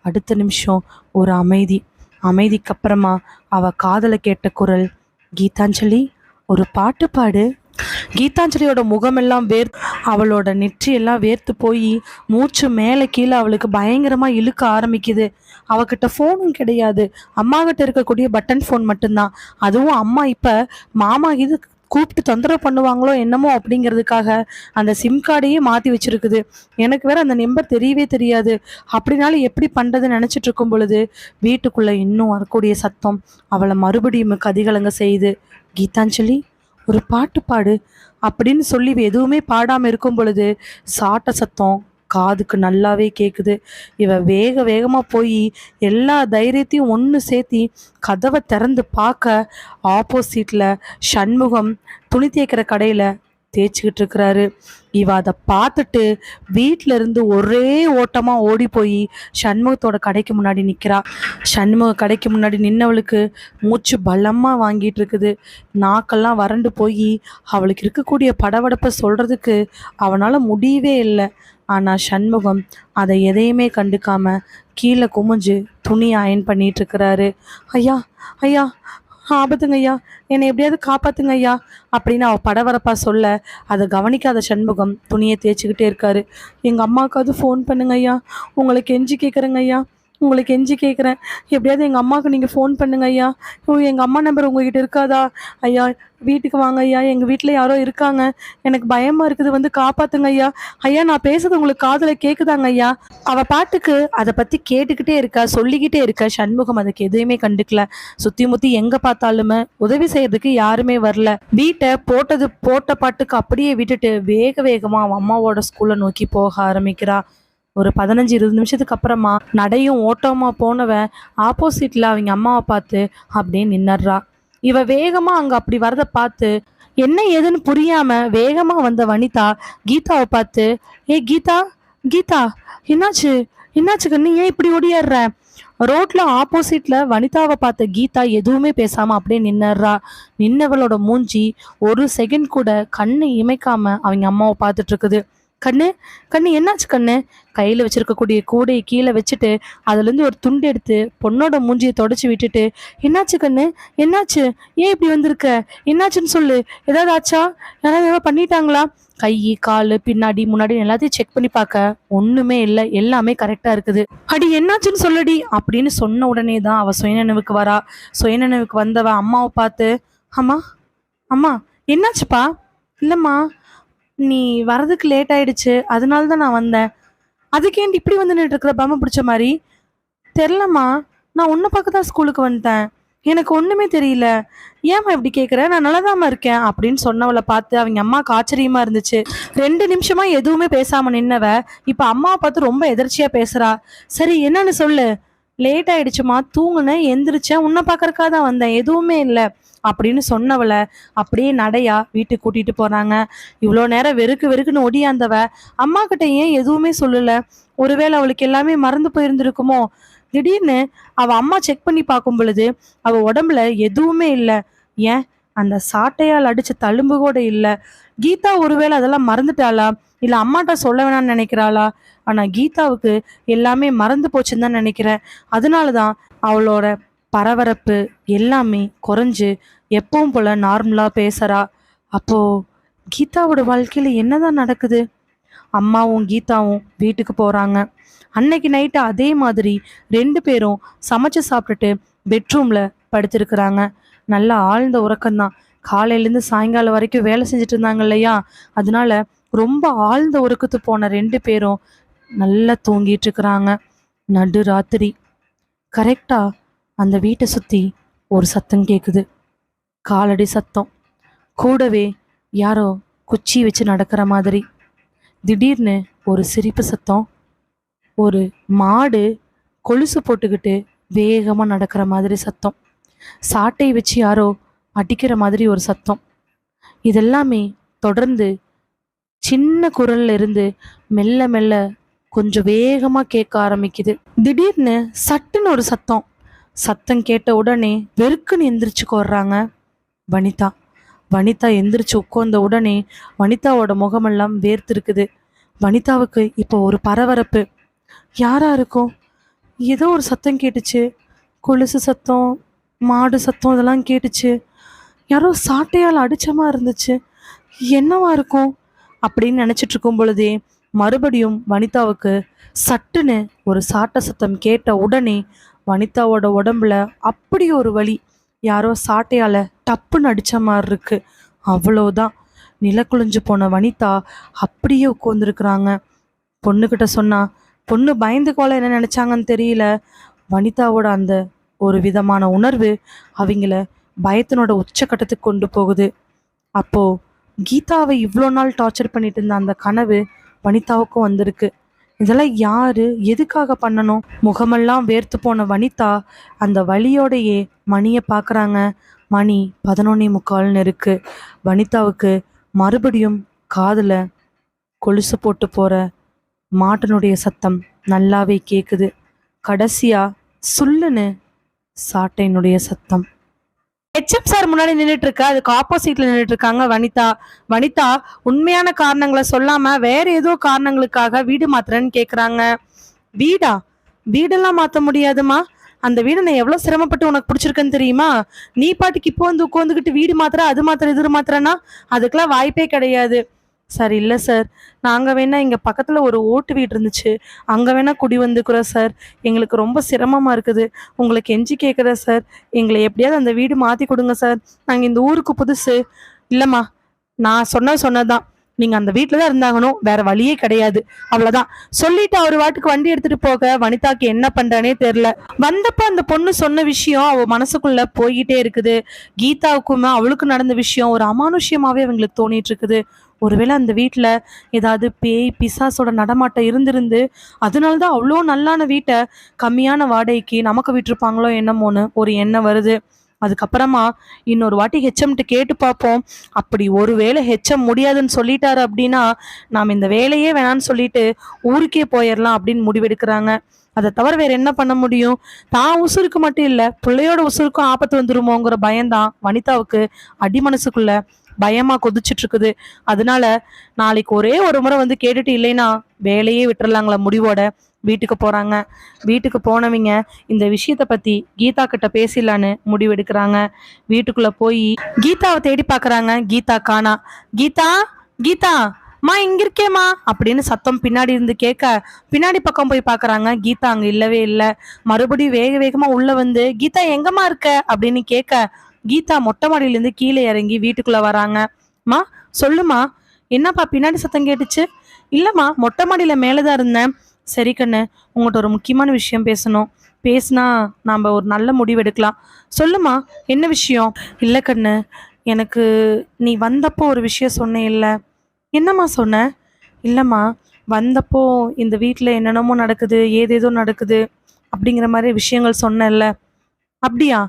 அடுத்த நிமிஷம் ஒரு அமைதி. அமைதிக்கு அப்புறமா அவ காதல கேட்ட குரல், கீதாஞ்சலி ஒரு பாட்டு பாடு. கீதாஞ்சலியோட முகமெல்லாம் அவளோட நெற்றியெல்லாம் வேர்த்து போய் மூச்சு மேலே கீழே அவளுக்கு பயங்கரமா இழுக்க ஆரம்பிக்குது. அவகிட்ட ஃபோனும் கிடையாது. அம்மா கிட்ட இருக்கக்கூடிய பட்டன் ஃபோன் மட்டும்தான். அதுவும் அம்மா இப்ப மாமா இது கூப்பிட்டு தொந்தரவு பண்ணுவாங்களோ என்னமோ அப்படிங்கிறதுக்காக அந்த சிம் கார்டையே மாற்றி வச்சிருக்குது. எனக்கு வேற அந்த நம்பர் தெரியவே தெரியாது. அப்படின்னாலும் எப்படி பண்ணுறதுன்னு நினச்சிட்டு இருக்கும் பொழுது வீட்டுக்குள்ளே இன்னும் வரக்கூடிய சத்தம் அவளை மறுபடியும் கதிகலங்க செய்யுது. கீதாஞ்சலி ஒரு பாட்டு பாடு அப்படின்னு சொல்லி எதுவுமே பாடாமல் இருக்கும் பொழுது சாட்ட சத்தம் காதுக்கு நல்லாவே கேட்குது. இவ வேக வேகமாக போய் எல்லா தைரியத்தையும் ஒன்று சேர்த்தி கதவை திறந்து பார்க்க ஆப்போசிட்டில் சண்முகம் துணி தேய்க்கிற கடையில் தேய்ச்சிக்கிட்டு இருக்கிறாரு. இவ அதை பார்த்துட்டு வீட்டில இருந்து ஒரே ஓட்டமாக ஓடி போய் சண்முகத்தோட கடைக்கு முன்னாடி நிற்கிறா. சண்முக கடைக்கு முன்னாடி நின்னவளுக்கு மூச்சு பலமாக வாங்கிட்டு இருக்குது. நாக்கெல்லாம் வறண்டு போய் அவளுக்கு இருக்கக்கூடிய படபடப்பை சொல்கிறதுக்கு அவனால் முடியவே இல்லை. ஆனால் சண்முகம் அதை எதையுமே கண்டுக்காம கீழே குமிஞ்சு துணி அயன் பண்ணிட்டு இருக்கிறாரு. ஐயா ஐயா ஆபத்துங்க ஐயா, என்னை எப்படியாவது காப்பாத்துங்க ஐயா அப்படின்னு அவள் படவரப்பா சொல்ல அதை கவனிக்காத சண்முகம் துணியை தேய்ச்சிக்கிட்டே இருக்காரு. எங்கள் அம்மாவுக்காவது ஃபோன் பண்ணுங்க ஐயா, உங்களை கெஞ்சி கேட்குறேங்க ஐயா, உங்களுக்கு கெஞ்சி கேட்குறேன், எப்படியாவது எங்கள் அம்மாவுக்கு நீங்கள் ஃபோன் பண்ணுங்க ஐயா. எங்கள் அம்மா நம்பர் உங்ககிட்ட இருக்காதா ஐயா? வீட்டுக்கு வாங்க ஐயா, எங்கள் வீட்டில் யாரோ இருக்காங்க, எனக்கு பயமாக இருக்குது, வந்து காப்பாற்றுங்க ஐயா. ஐயா நான் பேசுறது உங்களுக்கு காதில் கேட்குதாங்க ஐயா? அவள் பாட்டுக்கு அதை பற்றி கேட்டுக்கிட்டே இருக்கா, சொல்லிக்கிட்டே இருக்கா. சண்முகம் அதுக்கு எதுவுமே கண்டுக்கல. சுற்றி முற்றி எங்கே பார்த்தாலுமே உதவி செய்யறதுக்கு யாருமே வரல. வீட்டை போட்ட பாட்டுக்கு அப்படியே விட்டுட்டு வேக வேகமாக அவன் அம்மாவோட ஸ்கூலை நோக்கி போக ஆரம்பிக்கிறா. ஒரு 15-20 நிமிஷத்துக்கு அப்புறமா நடையும் ஓட்டமா போனவன் ஆப்போசிட்ல அவங்க அம்மாவை பார்த்து அப்படியே நின்னுடுறா. இவ வேகமா அங்க அப்படி வரத பார்த்து என்ன ஏதுன்னு புரியாம வேகமா வந்த வனிதா கீதாவை பார்த்து, ஏ கீதா கீதா என்னாச்சு என்னாச்சு கண்ணு, ஏன் இப்படி ஓடியாடுற? ரோட்ல ஆப்போசிட்ல வனிதாவை பார்த்த கீதா எதுவுமே பேசாம அப்படியே நின்னுடுறா. நின்னவளோட மூஞ்சி ஒரு செகண்ட் கூட கண்ணு இமைக்காம அவங்க அம்மாவை பார்த்துட்டு இருக்குது. கண்ணு கண்ணு என்னாச்சு கண்ணு? கையில் வச்சிருக்கக்கூடிய கூடையை கீழே வச்சுட்டு அதுலேருந்து ஒரு துண்டு எடுத்து பொண்ணோட மூஞ்சியை தொடச்சி விட்டுட்டு, என்னாச்சு கண்ணு என்னாச்சு, ஏன் இப்படி வந்திருக்க, என்னாச்சுன்னு சொல்லு, ஏதாவது ஆச்சா, யாராவது ஏதாவது பண்ணிட்டாங்களா? கை கால் பின்னாடி முன்னாடி எல்லாத்தையும் செக் பண்ணி பார்க்க ஒன்றுமே இல்லை, எல்லாமே கரெக்டாக இருக்குது. அடி என்னாச்சுன்னு சொல்லடி அப்படின்னு சொன்ன உடனே தான் அவள் சுயநினைவுக்கு வரா. சுயநினைவுக்கு வந்தவ அம்மாவை பார்த்து, அம்மா அம்மா என்னாச்சுப்பா? இல்லைம்மா நீ வரதுக்கு லேட் ஆயிடுச்சு, அதனால தான் நான் வந்தேன். அதுக்கேண்டி இப்படி வந்து நின்று இருக்கிற பம்மை பிடிச்ச மாதிரி? தெரிலம்மா, நான் உன்னை பார்க்க தான் ஸ்கூலுக்கு வந்துட்டேன், எனக்கு ஒன்றுமே தெரியல, ஏம்மா இப்படி கேட்குற, நான் நல்லதாம்மா இருக்கேன் அப்படின்னு சொன்னவளை பார்த்து அவங்க அம்மாவுக்கு ஆச்சரியமா இருந்துச்சு. 2 நிமிஷமா எதுவுமே பேசாம நின்னவ இப்போ அம்மாவை பார்த்து ரொம்ப எதிர்ச்சியா பேசுறா. சரி என்னன்னு சொல்லு. லேட் ஆயிடுச்சுமா, தூங்குனேன், எந்திரிச்சேன், உன்னை பார்க்கறக்காக தான் வந்தேன், எதுவுமே இல்லை அப்படின்னு சொன்னவளை அப்படியே நடையா வீட்டுக்கு கூட்டிட்டு போறாங்க. இவ்வளோ நேரம் வெறுக்குன்னு ஒடியாந்தவ அம்மா கிட்ட ஏன் எதுவுமே சொல்லல? ஒருவேளை அவளுக்கு எல்லாமே மறந்து போயிருந்திருக்குமோ? திடீர்னு அவ அம்மா செக் பண்ணி பார்க்கும் பொழுது அவ உடம்புல எதுவுமே இல்லை. ஏன் அந்த சாட்டையால் அடிச்ச தழும்பு கூட இல்லை. கீதா ஒருவேளை அதெல்லாம் மறந்துட்டாளா, இல்லை அம்மாட்ட சொல்ல வேணாம்னு நினைக்கிறாளா? ஆனா கீதாவுக்கு எல்லாமே மறந்து போச்சுன்னு தான் நினைக்கிறேன். அதனாலதான் அவளோட பரபரப்பு எல்லாமே குறைஞ்சு எப்பவும் போல நார்மலா பேசுறா. அப்போ கீதாவோட வாழ்க்கையில என்னதான் நடக்குது? அம்மாவும் கீதாவும் வீட்டுக்கு போறாங்க. அன்னைக்கு நைட்டு அதே மாதிரி 2 பேரும் சமைச்சு சாப்பிட்டுட்டு பெட்ரூம்ல படுத்திருக்கிறாங்க. நல்லா ஆழ்ந்த உறக்கம்தான். காலையிலேருந்து சாயங்காலம் வரைக்கும் வேலை செஞ்சுட்டு இருந்தாங்க இல்லையா? அதனால ரொம்ப ஆழ்ந்த உறக்கத்து போன 2 பேரும் நல்லா தூங்கிட்டு இருக்கிறாங்க. நடு ராத்திரி கரெக்டா அந்த வீட்டை சுத்தி ஒரு சத்தம் கேக்குது. காலடி சத்தம். கூடவே யாரோ குச்சி வச்சு நடக்கிற மாதிரி. திடீர்னு ஒரு சிரிப்பு சத்தம். ஒரு மாடு கொலுசு போட்டுக்கிட்டு வேகமா நடக்கிற மாதிரி சத்தம். சாட்டை வச்சு யாரோ அடிக்கிற மாதிரி ஒரு சத்தம். இதெல்லாமே தொடர்ந்து சின்ன குரல்ல இருந்து மெல்ல மெல்ல கொஞ்சம் வேகமா கேட்க ஆரம்பிக்குது. திடீர்னு சட்டுன்னு ஒரு சத்தம். சத்தம் கேட்ட உடனே வெறுக்குன்னு எந்திரிச்சு கோர்றாங்க வனிதா. வனிதா எந்திரிச்சு உட்கார்ந்த உடனே வனிதாவோட முகமெல்லாம் வேர்த்திருக்குது. வனிதாவுக்கு இப்போ ஒரு பரபரப்பு. யாரா இருக்கும்? ஏதோ ஒரு சத்தம் கேட்டுச்சு. கொலுசு சத்தம், மாடு சத்தம் இதெல்லாம் கேட்டுச்சு. யாரோ சாட்டையால் அடிச்சமா இருந்துச்சு. என்னவா இருக்கும் அப்படின்னு நினைச்சிட்டு இருக்கும் பொழுதே மறுபடியும் வனிதாவுக்கு சட்டுன்னு ஒரு சாட்ட சத்தம் கேட்ட உடனே வனிதாவோட உடம்புல அப்படி ஒரு வலி. யாரோ சாட்டையால டப்புன்னு அடிச்ச மாதிரி இருக்கு. அவ்வளோதான். நிலக்குழிஞ்சு போன வனிதா அப்படியே உட்காந்துருக்குறாங்க. பொண்ணுக்கிட்ட சொன்னா பொண்ணு பயந்துக்கோல என்ன நினைச்சாங்கன்னு தெரியல. வனிதாவோட அந்த ஒரு விதமான உணர்வு அவங்கள பயத்தினோட உச்சக்கட்டத்துக்கு கொண்டு போகுது. அப்போ கீதாவை இவ்வளோ நாள் டார்ச்சர் பண்ணிட்டு இருந்த அந்த கனவு வனிதாவுக்கும் வந்திருக்கு. இதெல்லாம் யாரு எதுக்காக பண்ணணும்? முகமெல்லாம் வேர்த்து போன வனிதா அந்த வலியோடையே மணியை பார்க்குறாங்க. மணி 11:45 இருக்கு. வனிதாவுக்கு மறுபடியும் காதுல கொலுசு போட்டு போற மாட்டினுடைய சத்தம் நல்லாவே கேக்குது. கடைசியா சுல்லுன்னு சாட்டையினுடைய சத்தம். ஹெச்எம் சார் முன்னாடி நின்றுட்டு இருக்க, அதுக்கு ஆப்போசிட்ல நின்றுட்டு இருக்காங்க வனிதா. வனிதா உண்மையான காரணங்களை சொல்லாம வேற ஏதோ காரணங்களுக்காக வீடு மாத்துறேன்னு கேக்குறாங்க. வீடா? வீடெல்லாம் மாத்த முடியாதுமா. அந்த வீடு நான் எவ்வளவு சிரமப்பட்டு உனக்கு பிடிச்சிருக்குன்னு தெரியுமா? நீ பாட்டுக்கு இப்போ வந்து உட்காந்துக்கிட்டு வீடு மாத்திர அது மாத்திர இது மாத்திரன்னா அதுக்கெல்லாம் வாய்ப்பே கிடையாது. சார் இல்லை சார், நாங்கள் வேணா இங்கே பக்கத்தில் ஒரு ஓட்டு வீடு இருந்துச்சு, அங்கே வேணா குடி வந்துக்கிறோம் சார். எங்களுக்கு ரொம்ப சிரமமாக இருக்குது. உங்களுக்கு கெஞ்சி கேட்குறேன் சார், எங்களை எப்படியாவது அந்த வீடு மாற்றி கொடுங்க சார். நாங்கள் இந்த ஊருக்கு புதுசு. இல்லைம்மா, நான் சொன்னதுதான். நீங்கள் அந்த வீட்டில் தான் இருந்தாங்கணும், வேற வழியே கிடையாது. அவ்வளோதான் சொல்லிட்டு அவர் வாட்டுக்கு வண்டி எடுத்துட்டு போக வனிதாக்கு என்ன பண்றானே தெரியல. வந்தப்ப அந்த பொண்ணு சொன்ன விஷயம் அவ மனசுக்குள்ள போய்கிட்டே இருக்குது. கீதாவுக்குமே அவளுக்கு நடந்த விஷயம் ஒரு அமானுஷ்யமாவே அவங்களுக்கு தோணிட்டு இருக்குது. ஒருவேளை அந்த வீட்டில் ஏதாவது பேய் பிசாசோட நடமாட்டம் இருந்திருந்து அதனாலதான் அவ்வளோ நல்லான வீட்டை கம்மியான வாடகைக்கு நமக்கு விட்டுருப்பாங்களோ என்னமோன்னு ஒரு எண்ணம் வருது. அதுக்கப்புறமா இன்னொரு வாட்டி ஹெச்எம்ட்டு கேட்டு பார்ப்போம். அப்படி ஒருவேளை ஹெச்எம் முடியாதுன்னு சொல்லிட்டாரு அப்படின்னா நாம் இந்த வேலையே வேணான்னு சொல்லிட்டு ஊருக்கே போயிடலாம் அப்படின்னு முடிவெடுக்கிறாங்க. அதை தவிர வேற என்ன பண்ண முடியும்? தான் உசுருக்கு மட்டும் இல்லை, பிள்ளையோட உசுருக்கும் ஆபத்து வந்துருமோங்கிற பயம்தான் வனிதாவுக்கு அடிமனசுக்குள்ள பயமா கொதிச்சுட்டு இருக்குது. அதனால நாளைக்கு ஒரே ஒரு முறை வந்து கேட்டுட்டு இல்லைன்னா வேலையே விட்டுறலாங்களா முடிவோட வீட்டுக்கு போறாங்க. வீட்டுக்கு போனவங்க இந்த விஷயத்த பத்தி கீதா கிட்ட பேசிடலான்னு முடிவெடுக்கிறாங்க. வீட்டுக்குள்ள போய் கீதாவை தேடி பாக்குறாங்க. கீதா காணா. கீதா, கீதா மா இங்க இருக்கேம்மா அப்படின்னு சத்தம் பின்னாடி இருந்து கேட்க பின்னாடி பக்கம் போய் பாக்குறாங்க. கீதா அங்க இல்லவே இல்லை. மறுபடியும் வேக வேகமா உள்ள வந்து கீதா எங்கம்மா இருக்க அப்படின்னு கேட்க கீதா மொட்டை மாடியிலேருந்து கீழே இறங்கி வீட்டுக்குள்ள வராங்க. மா சொல்லுமா, என்னப்பா பின்னாடி சத்தம் கேட்டுச்சு? இல்லம்மா, மொட்டை மாடியில மேலதான் இருந்தேன். சரி கண்ணு, உங்கள்கிட்ட ஒரு முக்கியமான விஷயம் பேசணும். பேசினா நாம் ஒரு நல்ல முடிவு எடுக்கலாம். சொல்லுமா, என்ன விஷயம்? இல்லை கண்ணு, எனக்கு நீ வந்தப்போ ஒரு விஷயம் சொன்னே இல்லை. என்னம்மா சொன்ன? இல்லைம்மா, வந்தப்போ இந்த வீட்டில் என்னென்னமோ நடக்குது, ஏதேதோ நடக்குது அப்படிங்கிற மாதிரி விஷயங்கள் சொன்னேன்ல. அப்படியா?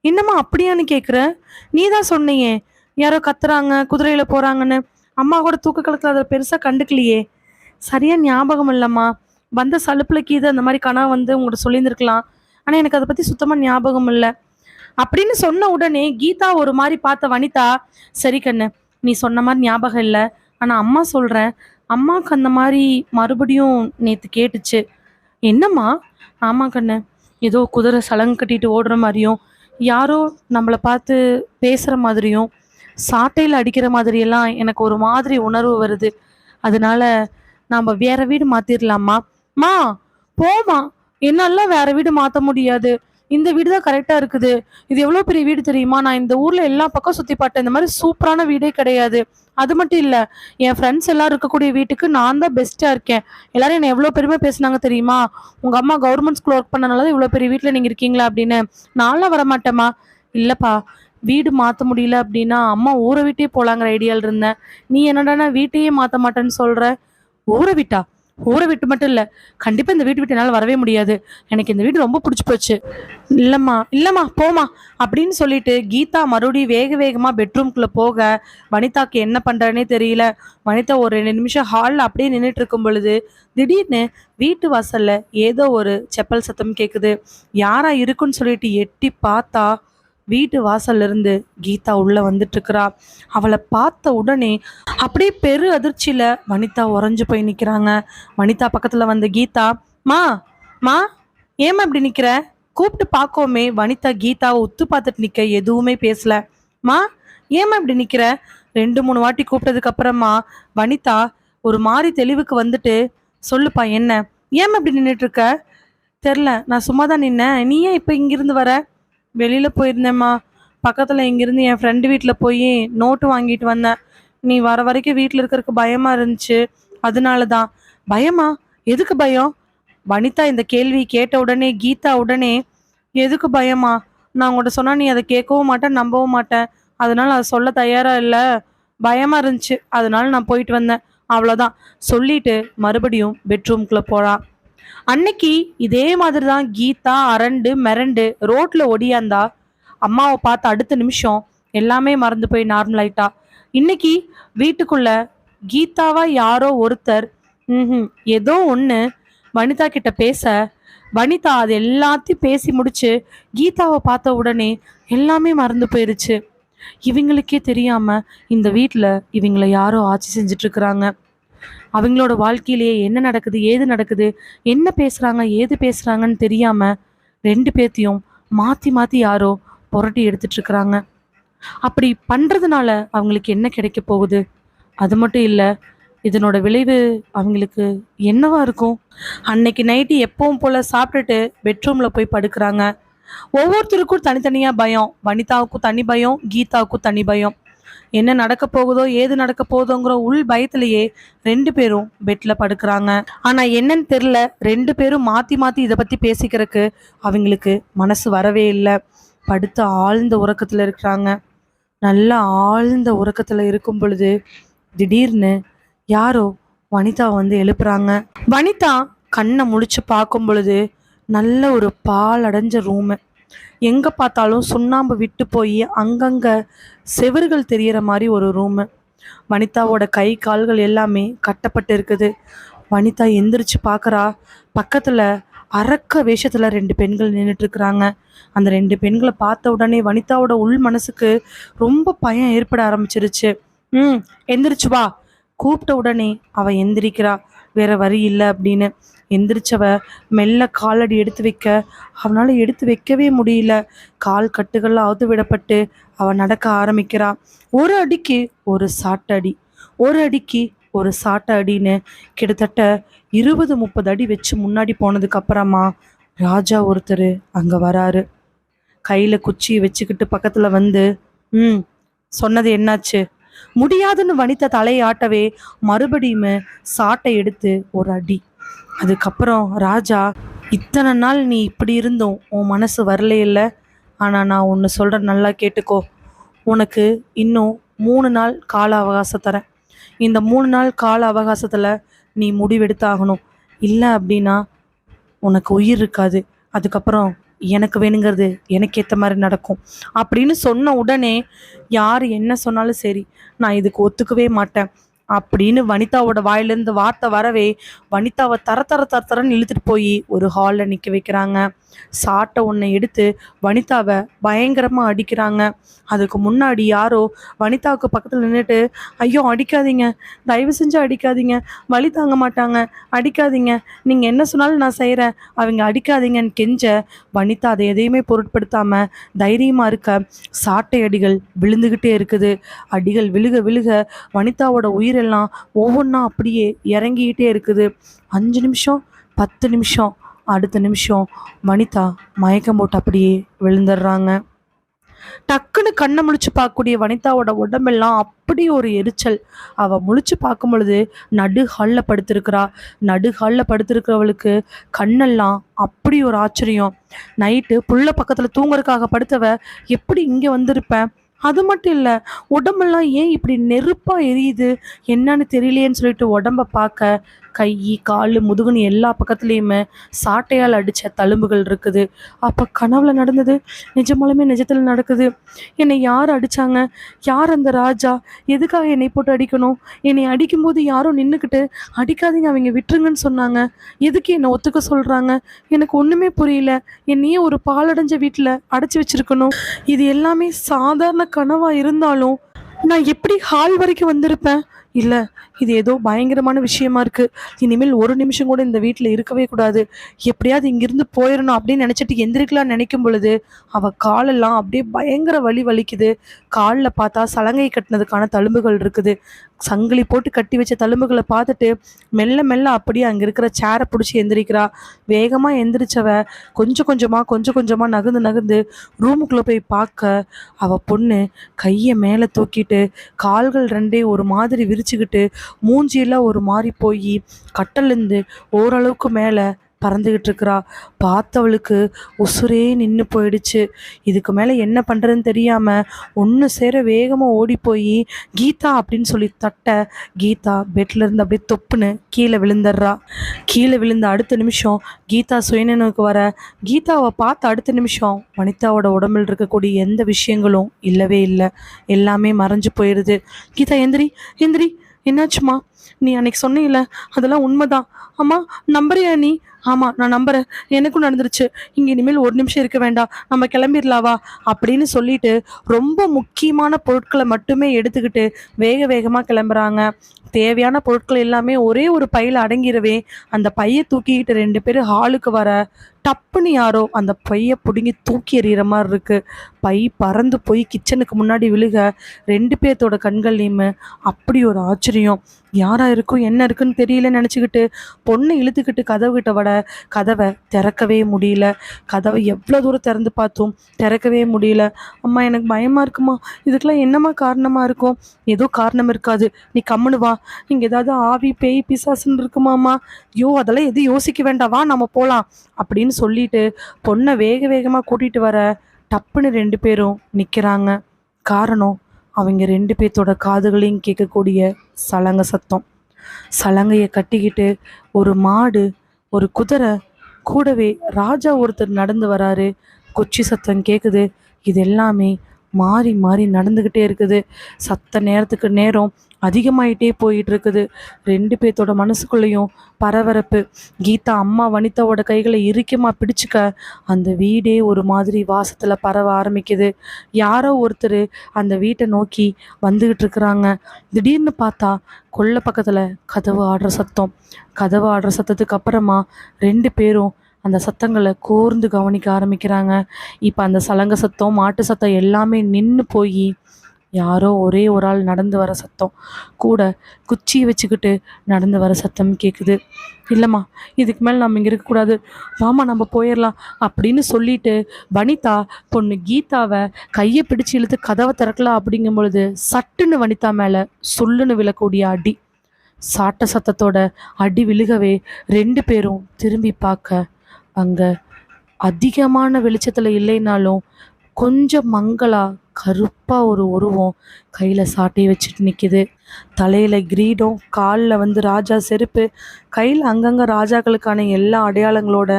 என்னம்மா அப்படியான்னு கேட்குற? நீ தான் சொன்னியே யாரோ கத்துறாங்க, குதிரையில் போகிறாங்கன்னு. அம்மா கூட தூக்க கலத்தில் அதை பெருசாக கண்டுக்கலையே. சரியா ஞாபகம் இல்லைம்மா. வந்த சலுப்பில் கீது அந்த மாதிரி கனவு வந்து உங்கள்கிட்ட சொல்லியிருந்துருக்கலாம். ஆனால் எனக்கு அதை பற்றி சுத்தமாக ஞாபகம் இல்லை அப்படின்னு சொன்ன உடனே கீதா ஒரு மாதிரி பார்த்த வனிதா, சரி கண்ணு, நீ சொன்ன மாதிரி ஞாபகம் இல்லை, ஆனால் அம்மா சொல்கிறேன், அம்மாவுக்கு அந்த மாதிரி மறுபடியும் நேற்று கேட்டுச்சு. என்னம்மா? ஆமா கண்ணு, ஏதோ குதிரை சலங்கு கட்டிட்டு ஓடுற மாதிரியும் யாரோ நம்மளை பார்த்து பேசுகிற மாதிரியும் சாட்டையில் அடிக்கிற மாதிரியெல்லாம் எனக்கு ஒரு மாதிரி உணர்வு வருது. அதனால நாம் வேற வீடு மாத்திரலாமா? மா, போமா, என்னாலாம் வேற வீடு மாற்ற முடியாது. இந்த வீடு தான் கரெக்டாக இருக்குது. இது எவ்வளோ பெரிய வீடு தெரியுமா? நான் இந்த ஊரில் எல்லா பக்கம் சுற்றி பார்த்தேன். இந்த மாதிரி சூப்பரான வீடே கிடையாது. அது மட்டும் இல்லை, என் ஃப்ரெண்ட்ஸ் எல்லாரும் இருக்கக்கூடிய வீட்டுக்கு நான் தான் பெஸ்ட்டாக இருக்கேன். எல்லாரும் என்னை எவ்வளோ பெருமை பேசுனாங்க தெரியுமா? உங்கள் அம்மா கவர்மெண்ட் ஸ்கூல் ஒர்க் பண்ணனால தான் இவ்வளோ பெரிய வீட்டில் நீங்கள் இருக்கீங்களா அப்படின்னு. நான்லாம் வரமாட்டேம்மா. இல்லைப்பா, வீடு மாற்ற முடியல அப்படின்னா அம்மா ஊரை விட்டே போலாங்கிற ஐடியாவில் இருந்தேன். நீ என்னடானா வீட்டையே மாற்ற மாட்டேன்னு சொல்கிற. ஊரை விட்டா? ஊரை விட்டு மட்டும் இல்லை, கண்டிப்பாக இந்த வீட்டு விட்டு என்னால் வரவே முடியாது. எனக்கு இந்த வீடு ரொம்ப பிடிச்சி போச்சு. இல்லைம்மா இல்லைம்மா, போமா அப்படின்னு சொல்லிட்டு கீதா மறுபடியும் வேக வேகமாக பெட்ரூம்குள்ளே போக வனிதாக்கு என்ன பண்ணுறேன்னே தெரியல. வனிதா ஒரு 2 நிமிஷம் ஹாலில் அப்படியே நின்றுட்டு இருக்கும் பொழுது திடீர்னு வீட்டு வாசல்ல ஏதோ ஒரு செப்பல் சத்தம் கேட்குது. யாரா இருக்குன்னு சொல்லிட்டு எட்டி பார்த்தா வீட்டு வாசல்ல இருந்து கீதா உள்ள வந்துட்டு இருக்கிறா. அவளை பார்த்த உடனே அப்படியே பெரு அதிர்ச்சியில வனிதா உறைஞ்சு போய் நிக்கிறாங்க. வனிதா பக்கத்துல வந்த கீதா, மா மா, ஏமா இப்படி நிக்கிற? கூப்பிட்டு பார்க்கோமே. வனிதா கீதாவை உத்து பார்த்துட்டு நிக்க, எதுவுமே பேசல. மா, ஏமா இப்படி நிக்கிற? 2-3 வாட்டி கூப்பிட்டதுக்கு அப்புறமா வனிதா ஒரு மாதிரி தெளிவுக்கு வந்துட்டு, சொல்லுப்பா என்ன, ஏமா இப்படி நின்றுட்டு இருக்க? தெரில, நான் சும்மா தான் நின்னேன். நீ ஏன் இப்போ இங்கிருந்து வர? வெளியில் போயிருந்தேம்மா. பக்கத்தில் இங்கேருந்து என் ஃப்ரெண்டு வீட்டில் போய் நோட்டு வாங்கிட்டு வந்தேன். நீ வர வரைக்கும் வீட்டில் இருக்கிறதுக்கு பயமாக இருந்துச்சு, அதனால தான். பயமா? எதுக்கு பயம்? வனிதா இந்த கேள்வி கேட்ட உடனே கீதா உடனே, எதுக்கு பயமா? நான் உங்கள்கிட்ட சொன்னால் நீ அதை கேட்கவும் மாட்டேன், நம்பவும் மாட்டேன். அதனால அதை சொல்ல தயாராக இல்லை. பயமாக இருந்துச்சு, அதனால நான் போயிட்டு வந்தேன், அவ்வளோதான் சொல்லிட்டு மறுபடியும் பெட்ரூம்குள்ளே போறா. அன்னைக்கு இதே மாதிரி தான் கீதா அரண்டு மிரண்டு ரோட்ல ஒடியாந்தா. அம்மாவை பார்த்த அடுத்த நிமிஷம் எல்லாமே மறந்து போய் நார்மல் ஆயிட்டா. இன்னைக்கு வீட்டுக்குள்ள கீதாவா யாரோ ஒருத்தர் ஏதோ ஒன்று வனிதா கிட்ட பேச, வனிதா அது எல்லாத்தையும் பேசி முடிச்சு கீதாவை பார்த்த உடனே எல்லாமே மறந்து போயிருச்சு. இவங்களுக்கே தெரியாம இந்த வீட்டில் இவங்களை யாரோ ஆட்சி செஞ்சுட்டு இருக்கிறாங்க. அவங்களோட வாழ்க்கையிலேயே என்ன நடக்குது, ஏது நடக்குது, என்ன பேசுறாங்க, ஏது பேசுறாங்கன்னு தெரியாம 2 பேர்த்தையும் மாத்தி மாத்தி யாரோ புரட்டி எடுத்துட்டு இருக்கிறாங்க. அப்படி பண்றதுனால அவங்களுக்கு என்ன கிடைக்க போகுது? அது மட்டும் இல்லை, இதனோட விளைவு அவங்களுக்கு என்னவா இருக்கும்? அன்னைக்கு நைட்டு எப்பவும் போல சாப்பிட்டுட்டு பெட்ரூம்ல போய் படுக்கிறாங்க. ஒவ்வொருத்தருக்கும் தனித்தனியா பயம். வனிதாவுக்கும் தனி பயம், கீதாவுக்கும் தனி பயம். என்ன நடக்க போகுதோ, ஏது நடக்க போகுதோங்கிற உள் பயத்திலேயே 2 பேரும் பெட்ல படுக்கிறாங்க. ஆனா என்னன்னு தெரியல, 2 பேரும் மாத்தி மாத்தி இதை பத்தி பேசிக்கிறதுக்கு அவங்களுக்கு மனசு வரவே இல்லை. படுத்த ஆழ்ந்த உறக்கத்துல இருக்கிறாங்க. நல்லா ஆழ்ந்த உறக்கத்துல இருக்கும் பொழுது திடீர்னு யாரோ வனிதா வந்து எழுப்புறாங்க. வனிதா கண்ணை முழிச்சு பார்க்கும் பொழுது நல்ல ஒரு பால் அடைஞ்ச ரூமு. எங்கே பார்த்தாலும் சுண்ணாம்பு விட்டு போய் அங்கங்கே செவறுகள் தெரியற மாதிரி ஒரு ரூமு. வனிதாவோட கை கால்கள் எல்லாமே கட்டப்பட்டு இருக்குது. வனிதா எந்திரிச்சு பார்க்குறா. பக்கத்தில் அரக்க வேஷத்தில் 2 பெண்கள் நின்றுட்டு இருக்கிறாங்க. அந்த 2 பெண்களை பார்த்த உடனே வனிதாவோட உள் மனசுக்கு ரொம்ப பயம் ஏற்பட ஆரம்பிச்சிருச்சு. எந்திரிச்சு வா கூப்பிட்ட உடனே அவள் எந்திரிக்கிறா. வேற வழி இல்லை அப்படின்னு. எந்திரிச்சவ மெல்ல காலடி எடுத்து வைக்க அவனால் எடுத்து வைக்கவே முடியல. கால் கட்டுகள்லாம் அவுத்து விடப்பட்டு அவள் நடக்க ஆரம்பிக்கிறா. ஒரு அடிக்கு ஒரு சாட்டடி, ஒரு அடிக்கு ஒரு சாட்ட அடின்னு கிட்டத்தட்ட 20-30 அடி வச்சு முன்னாடி போனதுக்கு அப்புறமா ராஜா ஒருத்தர் அங்கே வராரு. கையில் குச்சியை வச்சுக்கிட்டு பக்கத்தில் வந்து, சொன்னது என்னாச்சு? முடியாதுன்னு வனிதா தலையாட்டவே மறுபடியும் சாட்டை எடுத்து ஒரு அடி. அதுக்கப்புறம் ராஜா, இத்தனை நாள் நீ இப்படி இருந்தோம் உன் மனசு வரலே இல்லை. ஆனால் நான் ஒன்று சொல்கிறேன், நல்லா கேட்டுக்கோ. உனக்கு இன்னும் 3 நாள் கால அவகாசம் தரேன். இந்த 3 நாள் கால அவகாசத்தில் நீ முடிவெடுத்தாகணும். இல்லை அப்படின்னா உனக்கு உயிர் இருக்காது. அதுக்கப்புறம் எனக்கு வேணுங்கிறது எனக்கு ஏற்ற மாதிரி நடக்கும் அப்படின்னு சொன்ன உடனே யார் என்ன சொன்னாலும் சரி, நான் இதுக்கு ஒத்துக்கவே மாட்டேன் அப்படின்னு வனிதாவோட வாயிலிருந்து வார்த்தை வரவே வனிதாவை தர தர தர தரன்னு இழுத்துட்டு போய் ஒரு ஹாலில் நிற்க வைக்கிறாங்க. சாட்டை ஒன்றை எடுத்து வனிதாவை பயங்கரமாக அடிக்கிறாங்க. அதுக்கு முன்னாடி யாரோ வனிதாவுக்கு பக்கத்தில் நின்றுட்டு, ஐயோ அடிக்காதீங்க, தயவு செஞ்சு அடிக்காதீங்க, வலி தாங்க மாட்டாங்க, அடிக்காதீங்க, நீங்கள் என்ன சொன்னாலும் நான் செய்கிறேன், அவங்க அடிக்காதீங்கன்னு கெஞ்ச வனிதா அதை எதையுமே பொருட்படுத்தாமல் தைரியமாக இருக்க சாட்டை அடிகள் விழுந்துக்கிட்டே இருக்குது. அடிகள் விழுக விழுக வனிதாவோட உயிரெல்லாம் ஒவ்வொன்றா அப்படியே இறங்கிக்கிட்டே இருக்குது. 5 நிமிஷம், 10 நிமிஷம், அடுத்த நிமிஷம் வனிதா மயக்கம் போட்டு அப்படியே விழுந்துடுறாங்க. டக்குன்னு கண்ணை முழிச்சு பார்க்கக்கூடிய வனிதாவோட உடம்பெல்லாம் அப்படி ஒரு எரிச்சல். அவ முழிச்சு பார்க்கும் பொழுது நடு ஹாலில் படுத்திருக்கிறா. நடு ஹாலில் படுத்திருக்கிறவளுக்கு கண்ணெல்லாம் அப்படி ஒரு ஆச்சரியம். நைட்டு புள்ள பக்கத்தில் தூங்குறதுக்காக படுத்தவ எப்படி இங்கே வந்திருப்பேன்? அது மட்டும் இல்லை, உடம்பெல்லாம் ஏன் இப்படி நெருப்பாக எரியுது என்னன்னு தெரியலையேன்னு சொல்லிட்டு உடம்ப பார்க்க கை கால் முதுகுன்னு எல்லா பக்கத்துலேயுமே சாட்டையால் அடித்த தழும்புகள் இருக்குது. அப்போ கனவுல நடந்தது நிஜமாலுமே நிஜத்தில் நடக்குது. என்னை யார் அடித்தாங்க? யார் அந்த ராஜா? எதுக்காக என்னை போட்டு அடிக்கணும்? என்னை அடிக்கும்போது யாரும் நின்றுக்கிட்டு அடிக்காதீங்க, அவங்க விட்டுருங்கன்னு சொன்னாங்க. எதுக்கு என்னை ஒத்துக்க சொல்கிறாங்க? எனக்கு ஒன்றுமே புரியல. என்னையே ஒரு பாலடைஞ்ச வீட்டில் அடைச்சி வச்சிருக்கணும். இது எல்லாமே சாதாரண கனவாக இருந்தாலும் நான் எப்படி ஹால் வரைக்கும் வந்திருப்பேன்? இல்லை, இது ஏதோ பயங்கரமான விஷயமா இருக்குது. இனிமேல் ஒரு நிமிஷம் கூட இந்த வீட்டில் இருக்கவே கூடாது. எப்படியாவது இங்கிருந்து போயிடணும் அப்படின்னு நினச்சிட்டு எந்திரிக்கலாம்னு நினைக்கும் பொழுது அவள் காலெல்லாம் அப்படியே பயங்கர வலிக்குது. காலில் பார்த்தா சலங்கை கட்டினதுக்கான தழும்புகள் இருக்குது. சங்கிலி போட்டு கட்டி வச்ச தழும்புகளை பார்த்துட்டு மெல்ல மெல்ல அப்படியே அங்கே இருக்கிற சேரை பிடிச்சி எந்திரிக்கிறா. வேகமாக எந்திரிச்சவ கொஞ்சம் கொஞ்சமாக நகர்ந்து ரூமுக்குள்ளே போய் பார்க்க அவள் பொண்ணு கையை மேலே தூக்கிட்டு கால்கள் ரெண்டே ஒரு மாதிரி விரிச்சுக்கிட்டு மூஞ்சியெல்லாம் ஒரு மாதிரி போய் கட்டலேருந்து ஓரளவுக்கு மேலே பறந்துக்கிட்டு இருக்கிறா. பார்த்தவளுக்கு உசுரே நின்று போயிடுச்சு. இதுக்கு மேலே என்ன பண்ணுறதுன்னு தெரியாமல் ஒன்று சேர வேகமாக ஓடி போய் கீதா அப்படின்னு சொல்லி தட்ட கீதா பெட்லேருந்து அப்படியே தொப்புன்னு கீழே விழுந்துடுறா. கீழே விழுந்த அடுத்த நிமிஷம் கீதா சுயநினைவுக்கு வர கீதாவை பார்த்த அடுத்த நிமிஷம் வனிதாவோட உடம்பில் இருக்கக்கூடிய எந்த விஷயங்களும் இல்லவே இல்லை. எல்லாமே மறைஞ்சு போயிடுது. கீதா எந்திரி எந்திரி, என்னாச்சுமா? நீ அன்னைக்கு சொன்னீல அதெல்லாம் உண்மைதான். அம்மா நம்புறியா நீ? ஆமாம் நான் நம்புறேன், எனக்கும் நடந்துருச்சு. இங்கே இனிமேல் ஒரு நிமிஷம் இருக்க வேண்டாம், நம்ம கிளம்பிடலாவா அப்படின்னு சொல்லிட்டு ரொம்ப முக்கியமான பொருட்களை மட்டுமே எடுத்துக்கிட்டு வேகமாக கிளம்புறாங்க. தேவையான பொருட்கள் எல்லாமே ஒரே ஒரு பையில் அடங்கிடவே அந்த பையை தூக்கிக்கிட்டு 2 பேரும் ஹாலுக்கு வர டப்புன்னு யாரோ அந்த பையை பிடுங்கி தூக்கி எறிகிற மாதிரி இருக்கு. பை பறந்து போய் கிச்சனுக்கு முன்னாடி விழுக 2 பேர்த்தோட கண்கள்லையுமே அப்படி ஒரு ஆச்சரியம். யாரா இருக்கும் என்ன இருக்குன்னு தெரியலன்னு நினச்சிக்கிட்டு பொண்ணை இழுத்துக்கிட்டு கதவு கிட்ட வட கதவை திறக்கவே முடியல. கதவை எவ்வளோ தூரம் திறந்து பார்த்தோம், திறக்கவே முடியல. அம்மா எனக்கு பயமாக இருக்குமா, இதுக்கெல்லாம் என்னம்மா காரணமாக இருக்கும்? ஏதோ காரணம் இருக்காது, நீ கம்முனு வா. இங்கே ஏதாவது ஆவி பேய் பிசாசுன்னு இருக்குமாம்மா? ஐயோ அதெல்லாம் எதுவும் யோசிக்க வேண்டாம், வா நம்ம போகலாம் அப்படின்னு சொல்லிட்டு பொண்ணை வேகமாக கூட்டிகிட்டு வர டப்புன்னு 2 பேரும் நிற்கிறாங்க. காரணம், அவங்க 2 பேர்த்தோட காதுகளையும் கேட்கக்கூடிய சலங்கை சத்தம். சலங்கையை கட்டிக்கிட்டு ஒரு மாடு, ஒரு குதிரை, கூடவே ராஜா ஒருத்தர் நடந்து வராரு. கொச்சி சத்தம் கேட்குது. இது எல்லாமே மாறி மாறி நடந்துக்கிட்டே இருக்குது. சத்த நேரத்துக்கு நேரம் அதிகமாயிட்டே போயிட்டு இருக்குது. 2 பேர்த்தோட மனசுக்குள்ளேயும் பரபரப்பு. கீதா அம்மா வனிதாவோட கைகளை இறுக்கமாக பிடிச்சிக்க அந்த வீடே ஒரு மாதிரி வாசத்தில் பரவ ஆரம்பிக்குது. யாரோ ஒருத்தர் அந்த வீட்டை நோக்கி வந்துக்கிட்டு இருக்கிறாங்க. திடீர்னு பார்த்தா கொல்லை பக்கத்தில் கதவு ஆடுற சத்தம். கதவு ஆடுற சத்தத்துக்கு அப்புறமா 2 பேரும் அந்த சத்தங்களை கூர்ந்து கவனிக்க ஆரம்பிக்கிறாங்க. இப்போ அந்த சலங்கை சத்தம், மாட்டு சத்தம் எல்லாமே நின்று போய் யாரோ ஒரே ஒரு ஆள் நடந்து வர சத்தம், கூட குச்சியை வச்சுக்கிட்டு நடந்து வர சத்தம் கேட்குது. இல்லைம்மா, இதுக்கு மேலே நம்ம இங்கே இருக்கக்கூடாது, வாமா நம்ம போயிடலாம் அப்படின்னு சொல்லிட்டு வனிதா பொண்ணு கீதாவை கையை பிடிச்சி இழுத்து கதவை திறக்கலாம் அப்படிங்கும் பொழுது சட்டுன்னு வனிதா மேலே சொல்லுன்னு விழக்கூடிய அடி. சாட்ட சத்தத்தோட அடி விழுகவே 2 பேரும் திரும்பி பார்க்க அங்கே அதிகமான வெளிச்சத்தில் இல்லைனாலும் கொஞ்சம் மங்களா கருப்பாக ஒரு உருவம் கையில் சாட்டையை வச்சுட்டு நிற்கிது. தலையில் கிரீடம், காலில் வந்து ராஜா செருப்பு, கையில் அங்கங்கே ராஜாக்களுக்கான எல்லா அடையாளங்களோட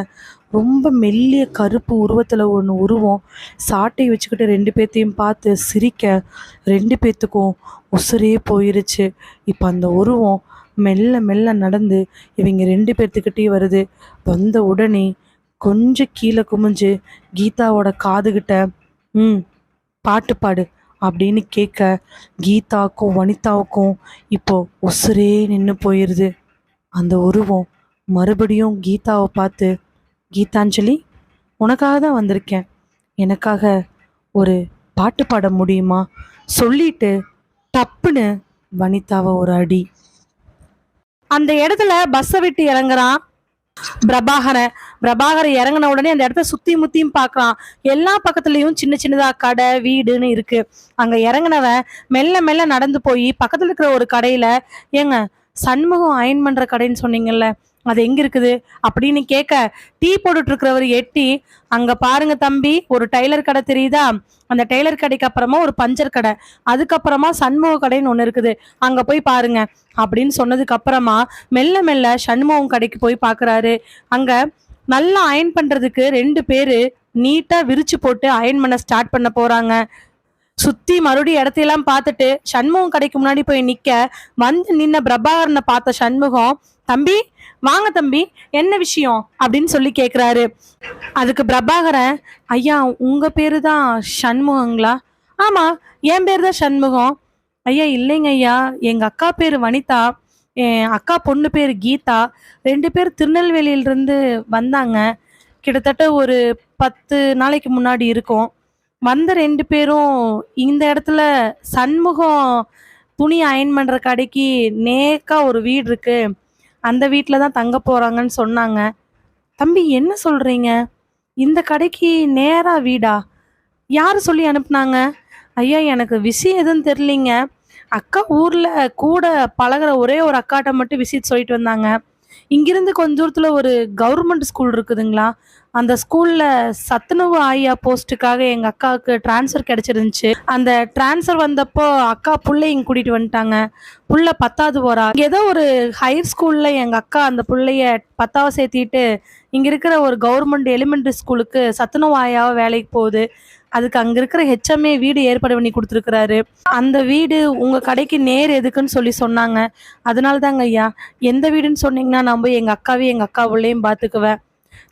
ரொம்ப மெல்லிய கருப்பு உருவத்தில் ஒன்று உருவம் சாட்டையை வச்சுக்கிட்டு 2 பேர்த்தையும் பார்த்து சிரிக்க 2 பேர்த்துக்கும் உசுரே போயிருச்சு. இப்போ அந்த உருவம் மெல்ல மெல்ல நடந்து இவங்க 2 பேர்த்துக்கிட்டே வருது. வந்த உடனே கொஞ்சம் கீழே குமிஞ்சு கீதாவோட காதுகிட்ட ம் பாட்டு பாடு அப்படின்னு கேட்க கீதாவுக்கும் வனிதாவுக்கும் இப்போ உசுரே நின்று போயிடுது. அந்த உருவம் மறுபடியும் கீதாவை பார்த்து, கீதாஞ்சலி, உனக்காக தான் வந்திருக்கேன், எனக்காக ஒரு பாட்டு பாட முடியுமா சொல்லிட்டு டப்புன்னு வனிதாவை ஒரு அடி. அந்த இடத்துல பஸ்ஸை விட்டு இறங்குறான் பிரபாகர இறங்கின உடனே அந்த இடத்த சுத்தி முத்தியும் பாக்குறான். எல்லா பக்கத்துலயும் சின்ன சின்னதா கடை வீடுன்னு இருக்கு. அங்க இறங்கினவன் மெல்ல மெல்ல நடந்து போய் பக்கத்துல இருக்கிற ஒரு கடையில, ஏங்க சண்முகம் அயன் பண்ற கடைன்னு சொன்னீங்கல்ல, அது எங்க இருக்குது அப்படின்னு கேட்க, டீ போட்டுட்டு இருக்கிறவர் எட்டி, அங்க பாருங்க தம்பி, ஒரு டெய்லர் கடை தெரியுதா, அந்த டெய்லர் கடைக்கு அப்புறமா ஒரு பஞ்சர் கடை, அதுக்கப்புறமா சண்முக கடைன்னு ஒண்ணு இருக்குது, அங்க போய் பாருங்க அப்படின்னு சொன்னதுக்கு அப்புறமா மெல்ல மெல்ல சண்முகம் கடைக்கு போய் பாக்குறாரு. அங்க நல்லா அயன் பண்றதுக்கு 2 பேரு நீட்டா விரிச்சு போட்டு அயன் பண்ண ஸ்டார்ட் பண்ண போறாங்க. சுத்தி மறுபடியும் இடத்தையெல்லாம் பார்த்துட்டு சண்முகம் கடைக்கு முன்னாடி போய் நிக்க, வந்து நின்ன பிரபாகரனை பார்த்த சண்முகம், தம்பி வாங்க தம்பி, என்ன விஷயம் அப்படின்னு சொல்லி கேக்குறாரு. அதுக்கு பிரபாகரன், ஐயா உங்க பேரு தான் சண்முகங்களா? ஆமா, என் பேர் தான் சண்முகம். ஐயா இல்லைங்க ஐயா, எங்க அக்கா பேரு வனிதா, என் அக்கா பொண்ணு பேரு கீதா, 2 பேர் திருநெல்வேலியிலிருந்து வந்தாங்க. கிட்டத்தட்ட ஒரு 10 நாளைக்கு முன்னாடி இருக்கும். வந்த 2 பேரும் இந்த இடத்துல சண்முகம் துணி அயன் பண்ற கடைக்கு நேக்கா ஒரு வீடு இருக்கு, அந்த வீட்டில் தான் தங்க போறாங்கன்னு சொன்னாங்க. தம்பி என்ன சொல்றீங்க? இந்த கடைக்கு நேரா வீடா? யாரு சொல்லி அனுப்புனாங்க? ஐயா எனக்கு விஷயம் எதுவும் தெரியலிங்க. அக்கா ஊர்ல கூட பழகுற ஒரே ஒரு அக்காட்ட மட்டும் விசிட் சொல்லிட்டு வந்தாங்க. இங்கிருந்து கொஞ்ச தூரத்துல ஒரு கவர்மெண்ட் ஸ்கூல் இருக்குதுங்களா, அந்த ஸ்கூல்ல சத்துணவு ஆயா போஸ்ட்டுக்காக எங்க அக்காவுக்கு டிரான்ஸ்ஃபர் கிடைச்சிருந்துச்சு. அந்த டிரான்ஸ்ஃபர் வந்தப்போ அக்கா புள்ளைய கூட்டிட்டு வந்துட்டாங்க. புள்ள 10வது போறா. ஏதோ ஒரு ஹையர் ஸ்கூல்ல எங்க அக்கா அந்த புள்ளைய 10வது சேர்த்திட்டு இங்க இருக்கிற ஒரு கவர்மெண்ட் எலிமெண்டரி ஸ்கூலுக்கு சத்துணவு ஆயாவா வேலைக்கு போகுது. அதுக்கு அங்க இருக்கிற ஹெச்எம்ஏ வீடு ஏற்பாடு பண்ணி கொடுத்துருக்கிறாரு. அந்த வீடு உங்க கடைக்கு நேர் எதுக்குன்னு சொல்லி சொன்னாங்க. அதனால தாங்க ஐயா, எந்த வீடுன்னு சொன்னீங்கன்னா நான் போய் எங்க அக்காவையும் எங்க அக்கா உள்ளேயும் பாத்துக்குவேன்.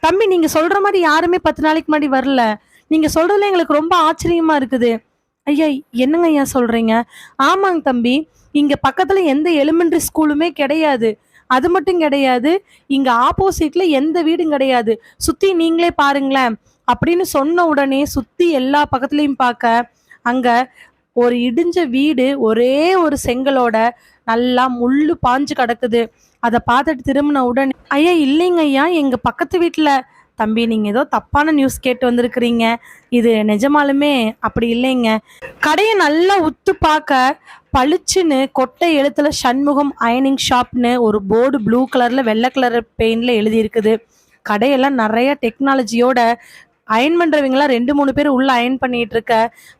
தம்பி நீங்க சொல்ற மாதிரி யாருமே 10 நாளைக்கு முன்னாடி வரல. நீங்க சொல்றதுல எங்களுக்கு ரொம்ப ஆச்சரியமா இருக்குது. ஐயா என்னங்க ஐயா சொல்றீங்க? ஆமாங்க தம்பி, இங்க பக்கத்துல எந்த எலிமெண்டரி ஸ்கூலுமே கிடையாது. அது மட்டும் கிடையாது, இங்க ஆப்போசிட்ல எந்த வீடும் கிடையாது. சுத்தி நீங்களே பாருங்களேன் அப்படின்னு சொன்ன உடனே சுத்தி எல்லா பக்கத்துலயும் பார்க்க, அங்க ஒரு இடிஞ்ச வீடு ஒரே ஒரு செங்கலோட நல்லா முள்ளு பாஞ்சு கிடக்குது. அதை பார்த்துட்டு திரும்பின உடனே, ஐயா இல்லைங்க ஐயா, எங்க பக்கத்து வீட்டுல. தம்பி நீங்க ஏதோ தப்பான நியூஸ் கேட்டு வந்திருக்கிறீங்க, இது நிஜமாலுமே அப்படி இல்லைங்க. கடையை நல்லா உத்து பார்க்க பளிச்சுன்னு கொட்டை எழுத்துல சண்முகம் அயனிங் ஷாப்னு ஒரு போர்டு ப்ளூ கலர்ல வெள்ளை கலர் பெயிண்ட்ல எழுதி இருக்குது. கடையெல்லாம் நிறைய டெக்னாலஜியோட அயன் பண்றவங்களாம் 2-3 பேர் உள்ள அயன் பண்ணிட்டு இருக்க,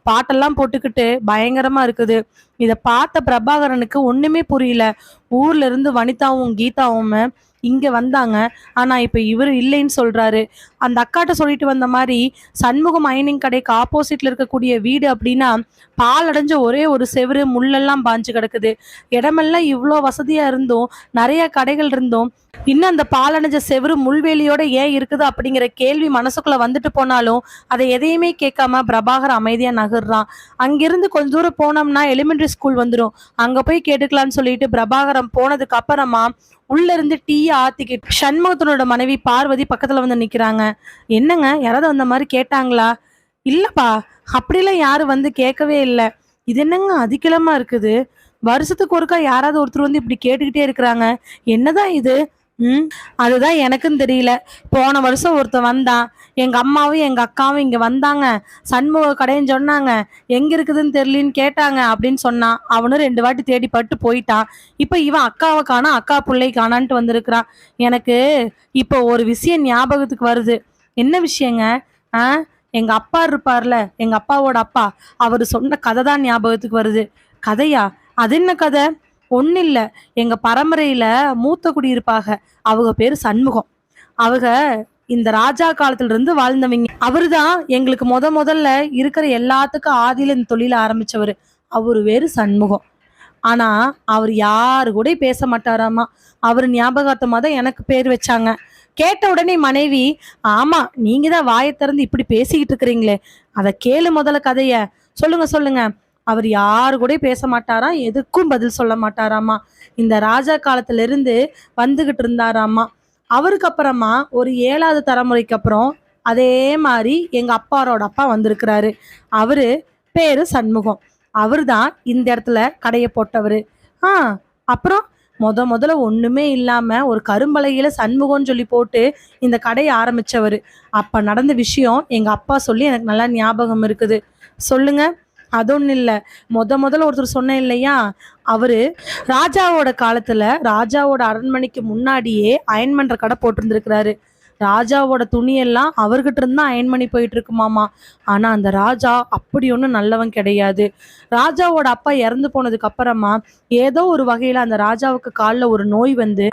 பாட்டெல்லாம் போட்டுக்கிட்டு பயங்கரமா இருக்குது. இதை பார்த்த பிரபாகரனுக்கு ஒண்ணுமே புரியல. ஊர்ல இருந்து வனிதாவும் கீதாவும் இங்க வந்தாங்க, ஆனா இப்ப இவர் இல்லைன்னு சொல்றாரு. அந்த அக்காட்ட சொல்லிட்டு வந்த மாதிரி சண்முகம் அயனிங் கடைக்கு ஆப்போசிட்ல இருக்கக்கூடிய வீடு அப்படின்னா பால் அடைஞ்ச ஒரே ஒரு செவரு முள்ளெல்லாம் பாஞ்சு கிடக்குது. இடமெல்லாம் இவ்வளோ வசதியா இருந்தும் நிறைய கடைகள் இருந்தும் இன்னும் அந்த பாலடைஞ்ச செவரு முள்வேலியோட ஏன் இருக்குது அப்படிங்கிற கேள்வி மனசுக்குள்ள வந்துட்டு போனாலும் அதை எதையுமே கேட்காம பிரபாகர் அமைதியா நகர்றான். அங்கிருந்து கொஞ்ச தூரம் போனோம்னா எலிமெண்டரி ஸ்கூல் வந்துடும், அங்க போய் கேட்டுக்கலான்னு சொல்லிட்டு பிரபாகரம் போனதுக்கு அப்புறமா உள்ள இருந்து டீயை ஆத்திக்கிட்டு சண்முகத்தினோட மனைவி பார்வதி பக்கத்துல வந்து நிக்கிறாங்க. என்னங்க யாராவது அந்த மாதிரி கேட்டாங்களா? இல்லப்பா, அப்படிலாம் யாரும் வந்து கேட்கவே இல்லை. இது என்னங்க அதிகலமா இருக்குது, வருஷத்துக்கு ஒருக்கா யாராவது ஒருத்தர் வந்து இப்படி கேட்டுக்கிட்டே இருக்கிறாங்க, என்னதான் இது? அதுதான் எனக்கும் தெரியல. போன வருஷம் ஒருத்தன் வந்தான், எங்க அம்மாவும் எங்க அக்காவும் இங்க வந்தாங்க, சண்முக கடைன்னு சொன்னாங்க, எங்க இருக்குதுன்னு தெரியலன்னு கேட்டாங்க அப்படின்னு சொன்னான். அவனும் 2 வாட்டி தேடி பட்டு போயிட்டான். இப்ப இவன் அக்காவை காணா, அக்கா பிள்ளை காணான்ட்டு வந்திருக்கிறான். எனக்கு இப்போ ஒரு விஷயம் ஞாபகத்துக்கு வருது. என்ன விஷயங்க? எங்க அப்பா இருப்பார்ல, எங்க அப்பாவோட அப்பா, அவரு சொன்ன கதை தான் ஞாபகத்துக்கு வருது. கதையா? அது என்ன கதை? ஒன்னும் இல்ல, எங்க பரம்பரையில மூத்த குடி இருப்பாக, அவங்க பேரு சண்முகம். அவங்க இந்த ராஜா காலத்துல இருந்து வாழ்ந்தவங்க. அவருதான் எங்களுக்கு முதல்ல இருக்கிற எல்லாத்துக்கும் ஆதியில இந்த தொழில ஆரம்பிச்சவரு. அவரு பேரு சண்முகம். ஆனா அவர் யாரு கூட பேச மாட்டாராமா. அவர் ஞாபகார்த்தமா தான் எனக்கு பேர் வச்சாங்க. கேட்ட உடனே மனைவி, ஆமா நீங்க தான் வாயை திறந்து இப்படி பேசிக்கிட்டு இருக்கிறீங்களே, அத கேளு முதல்ல கதைய. சொல்லுங்க சொல்லுங்க. அவர் யாரு கூட பேச மாட்டாராம், எதுக்கும் பதில் சொல்ல மாட்டாராமா. இந்த ராஜா காலத்துல இருந்து வந்துகிட்டு இருந்தாராமா. அவருக்கு அப்புறமா ஒரு 7வது தலைமுறைக்கு அப்புறம் அதே மாதிரி எங்க அப்பாரோட அப்பா வந்திருக்கிறாரு. அவரு பேரு சண்முகம். அவர்தான் இந்த இடத்துல கடைய போட்டவரு. ஆ அப்புறம் முதல்ல ஒண்ணுமே இல்லாம ஒரு கரும்பலகையில சண்முகம்னு சொல்லி போட்டு இந்த கடைய ஆரம்பிச்சவரு. அப்ப நடந்த விஷயம் எங்க அப்பா சொல்லி எனக்கு நல்லா ஞாபகம் இருக்குது. சொல்லுங்க. அது ஒண்ணும் இல்ல. முதல்ல ஒருத்தர் சொன்னேன் இல்லையா, அவரு ராஜாவோட காலத்துல ராஜாவோட அரண்மனைக்கு முன்னாடியே அயன் பண்ற கடை போட்டிருந்திருக்கிறாரு. ராஜாவோட துணியெல்லாம் அவர்கிட்ட இருந்தா அயன் பண்ணி போயிட்டு இருக்குமாமா. ஆனா அந்த ராஜா அப்படி ஒன்றும் நல்லவன் கிடையாது. ராஜாவோட அப்பா இறந்து போனதுக்கு அப்புறமா ஏதோ ஒரு வகையில அந்த ராஜாவுக்கு காலில் ஒரு நோய் வந்து